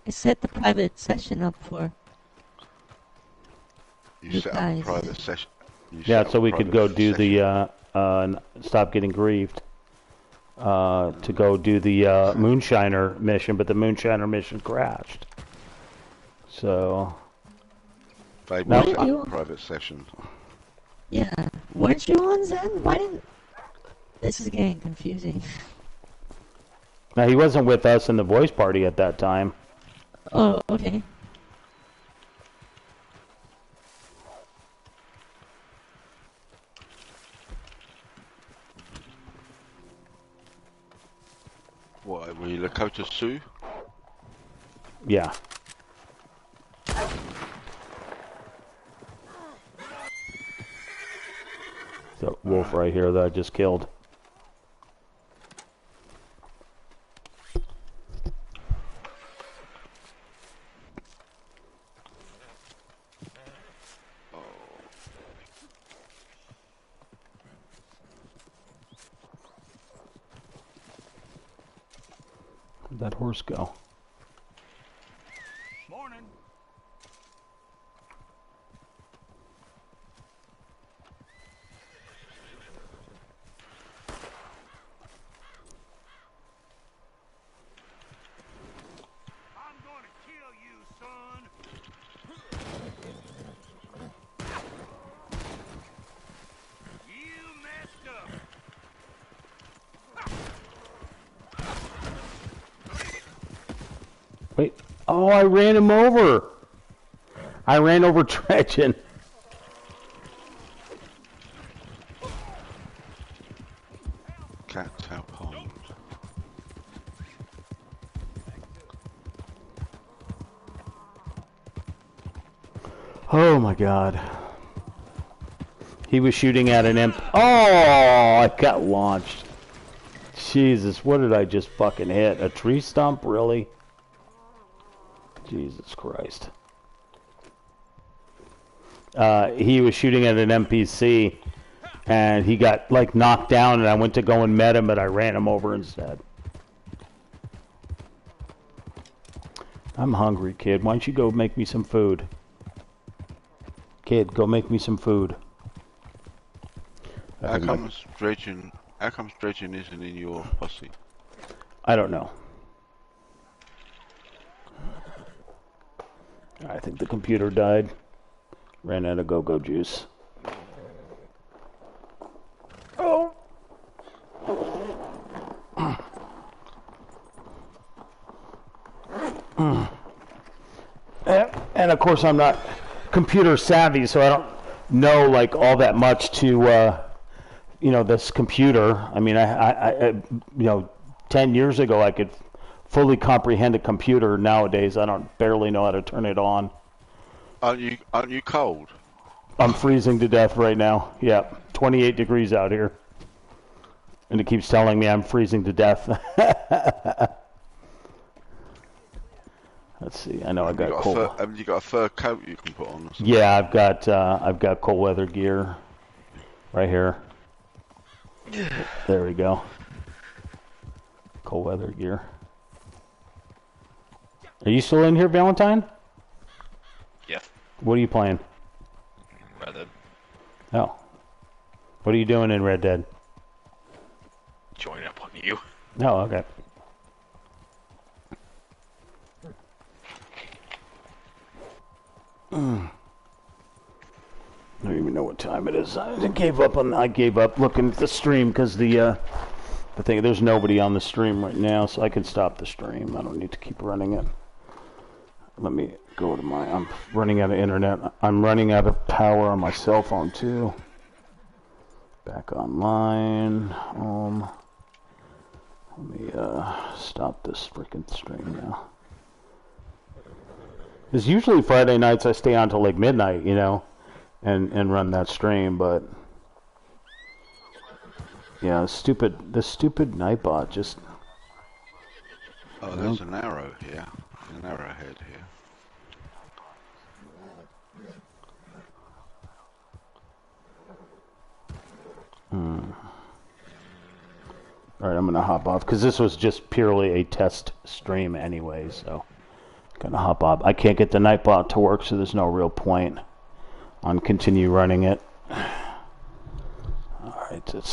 I set the private session up for. You set up a private session. Yeah, so we could go do the stop getting grieved. To go do the Moonshiner mission, but the Moonshiner mission crashed. So. Fable set up a private session. Yeah, weren't you on Zen? Why didn't? This is getting confusing. Now he wasn't with us in the voice party at that time. Oh, okay. What, were you Lakota Sioux? Yeah. The wolf right here that I just killed. Where'd that horse go? Morning. I'm gonna kill you, son. You messed up. Wait. Oh, I ran him over. I ran over Trajan. Cattail Pond. Oh my god. He was shooting at an imp. Oh, I got launched. Jesus, what did I just fucking hit? A tree stump? Really? Jesus Christ. He was shooting at an NPC, and he got, like, knocked down, and I went to go and met him, but I ran him over instead. I'm hungry, kid. Why don't you go make me some food? Kid, go make me some food. How come Trajan isn't in your posse? I don't know. I think the computer died. Ran out of go-go juice. Oh! And of course I'm not computer savvy, so I don't know like all that much to you know, this computer. I mean, I you know, 10 years ago I could fully comprehend a computer. Nowadays I don't barely know how to turn it on. Aren't you cold? I'm freezing to death right now. Yeah, 28 degrees out here. And it keeps telling me I'm freezing to death. Let's see. I know I got cold. Haven't you got a fur coat you can put on? Yeah, I've got cold weather gear right here. There we go. Cold weather gear. Are you still in here, Valentine? Yeah. What are you playing? Red Dead. Oh. What are you doing in Red Dead? Join up on you. Oh, okay. I don't even know what time it is. I gave up looking at the stream because the thing, there's nobody on the stream right now, so I can stop the stream. I don't need to keep running it. Let me go to I'm running out of internet. I'm running out of power on my cell phone too. Back online. Let me stop this freaking stream now. Because usually Friday nights I stay on till like midnight, you know, and run that stream, but yeah, this stupid Nightbot just. Oh, there's an arrow here, an arrowhead here. Alright, I'm gonna hop off because this was just purely a test stream anyway, so I'm gonna hop off. I can't get the Nightbot to work, so there's no real point on continue running it. Alright, it's